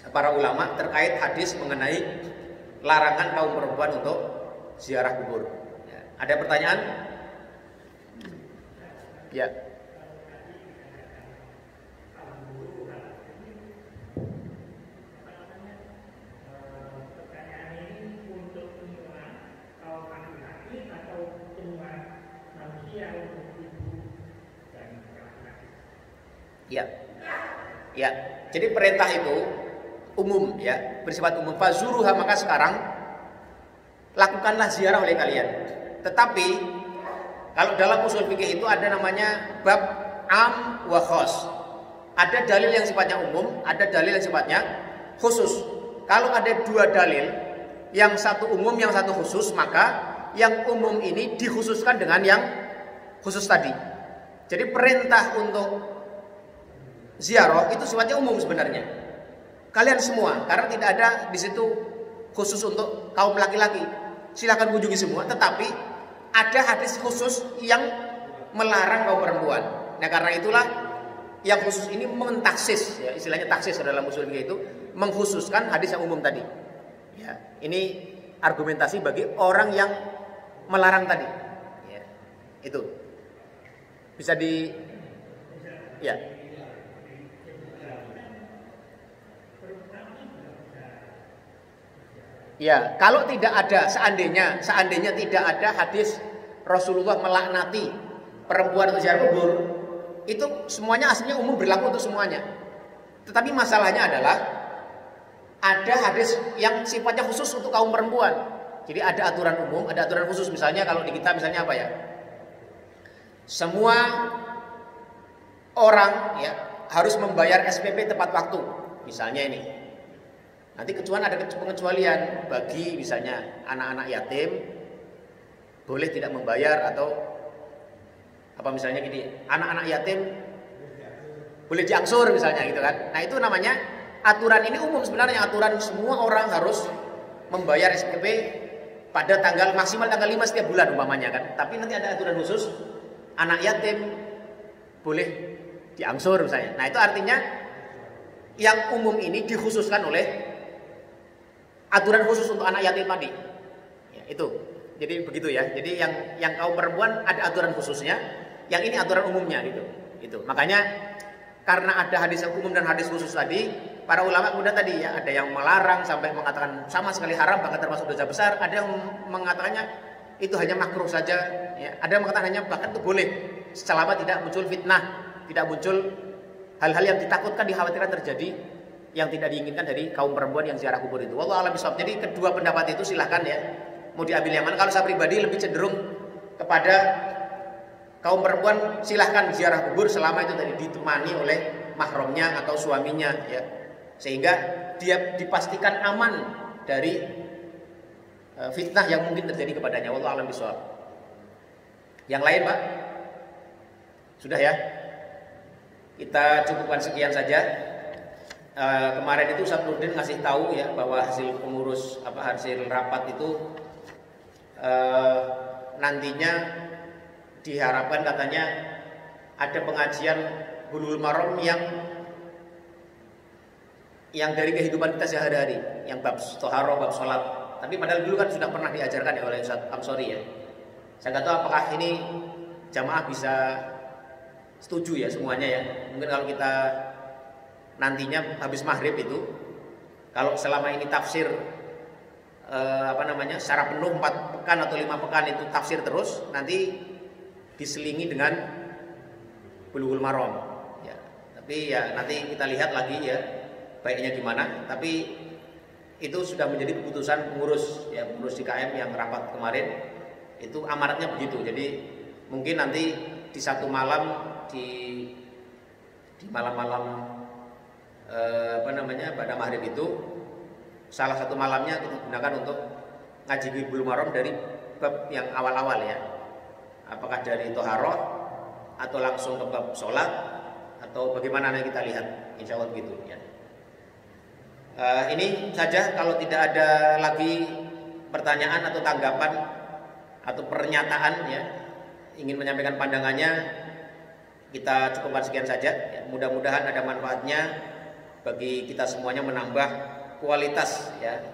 para ulama terkait hadis mengenai larangan kaum perempuan untuk ziarah kubur. Ya. Ada pertanyaan? Ya. Pertanyaan ini untuk lingkungan kaum laki-laki atau lingkungan manusia untuk ibu dan laki-laki? Ya. Jadi perintah itu umum ya, bersifat umum. Fazuruha, maka sekarang lakukanlah ziarah oleh kalian. Tetapi kalau dalam usul fikih itu ada namanya bab am wa khos. Ada dalil yang sifatnya umum, ada dalil yang sifatnya khusus. Kalau ada dua dalil, yang satu umum, yang satu khusus, maka yang umum ini dikhususkan dengan yang khusus tadi. Jadi perintah untuk ziarah itu sifatnya umum sebenarnya. Kalian semua, karena tidak ada di situ khusus untuk kaum laki-laki. silakan kunjungi semua, tetapi ada hadis khusus yang melarang kaum perempuan. Nah, karena itulah yang khusus ini mentaksis, ya, istilahnya taksis dalam usul fikih itu mengkhususkan hadis yang umum tadi. Ya, ini argumentasi bagi orang yang melarang tadi. Ya, itu bisa di, ya. Ya, kalau tidak ada, seandainya tidak ada hadis Rasulullah melaknati perempuan untuk ziarah kubur, itu semuanya aslinya umum, berlaku untuk semuanya. Tetapi masalahnya adalah ada hadis yang sifatnya khusus untuk kaum perempuan. Jadi ada aturan umum, ada aturan khusus. Misalnya kalau di kita misalnya apa ya? Semua orang ya harus membayar SPP tepat waktu. Misalnya ini. Nanti ada pengecualian bagi misalnya anak-anak yatim boleh tidak membayar, atau apa misalnya gini, anak-anak yatim boleh diangsur misalnya gitu kan. Nah, itu namanya aturan ini umum sebenarnya, aturan semua orang harus membayar SPP pada maksimal tanggal 5 setiap bulan umpamanya kan. Tapi nanti ada aturan khusus anak yatim boleh diangsur misalnya. Nah, itu artinya yang umum ini dikhususkan oleh aturan khusus untuk anak yatim tadi. Ya, itu. Jadi begitu ya. Jadi yang kaum perempuan ada aturan khususnya, yang ini aturan umumnya gitu. Itu. Makanya karena ada hadis yang umum dan hadis khusus tadi, para ulama kemudian tadi ya ada yang melarang sampai mengatakan sama sekali haram, bahkan termasuk dosa besar, ada yang mengatakannya itu hanya makruh saja, ya. Ada yang mengatakan hanya bahkan itu boleh selama tidak muncul fitnah, tidak muncul hal-hal yang ditakutkan, dikhawatirkan terjadi yang tidak diinginkan dari kaum perempuan yang ziarah kubur itu. Wallahu a'lam bishawab. Jadi kedua pendapat itu silahkan ya, mau diambil yang mana. Kalau saya pribadi lebih cenderung kepada kaum perempuan silahkan ziarah kubur selama itu tadi ditemani oleh mahramnya atau suaminya ya, sehingga dia dipastikan aman dari fitnah yang mungkin terjadi kepadanya. Wallahu a'lam bishawab. Yang lain, Pak? Sudah ya? Kita cukupkan sekian saja. Kemarin itu Ustaz Nurdin ngasih tahu ya bahwa hasil hasil rapat itu nantinya diharapkan katanya ada pengajian Bulughul Maram yang dari kehidupan kita sehari-hari, yang bab thaharah, bab salat. Tapi padahal dulu kan sudah pernah diajarkan ya oleh Ustaz Amsori ya. Saya nggak tahu apakah ini jamaah bisa setuju ya semuanya ya. Mungkin kalau kita nantinya habis maghrib itu, kalau selama ini tafsir secara penuh 4 pekan atau 5 pekan itu tafsir terus, nanti diselingi dengan Bulughul Maram ya. Tapi ya nanti kita lihat lagi ya baiknya gimana. Tapi itu sudah menjadi keputusan pengurus di KM yang rapat kemarin, itu amaratnya begitu. Jadi mungkin nanti di satu malam di malam-malam pada maghrib itu salah satu malamnya kita gunakan untuk ngaji Bulughul Maram dari bab yang awal-awal ya, apakah dari thaharah atau langsung ke bab sholat atau bagaimana nanti kita lihat, insya Allah begitu ya. Ini saja, kalau tidak ada lagi pertanyaan atau tanggapan atau pernyataan ya, ingin menyampaikan pandangannya, kita cukupkan sekian saja ya. Mudah-mudahan ada manfaatnya bagi kita semuanya, menambah kualitas ya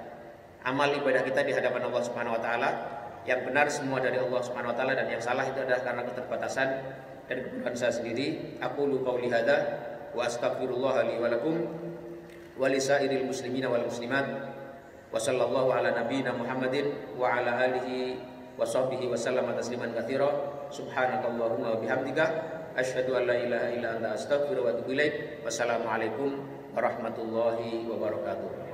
amal ibadah kita di hadapan Allah Subhanahu wa taala. Yang benar semua dari Allah Subhanahu wa taala, dan yang salah itu adalah karena keterbatasan dan kebodohan saya sendiri. Aqulu qauli hadza wa astaghfirullah li wa lakum wa lisairil muslimina wal muslimat. Wa sallallahu ala nabiyyina Muhammadin wa ala alihi wa sahbihi wa sallama tasliman katsira. Subhanakallahumma wa bihamdika asyhadu an la ilaha illa anta astaghfiruka wa atubu ilaik. Wassalamualaikum warahmatullahi wabarakatuh.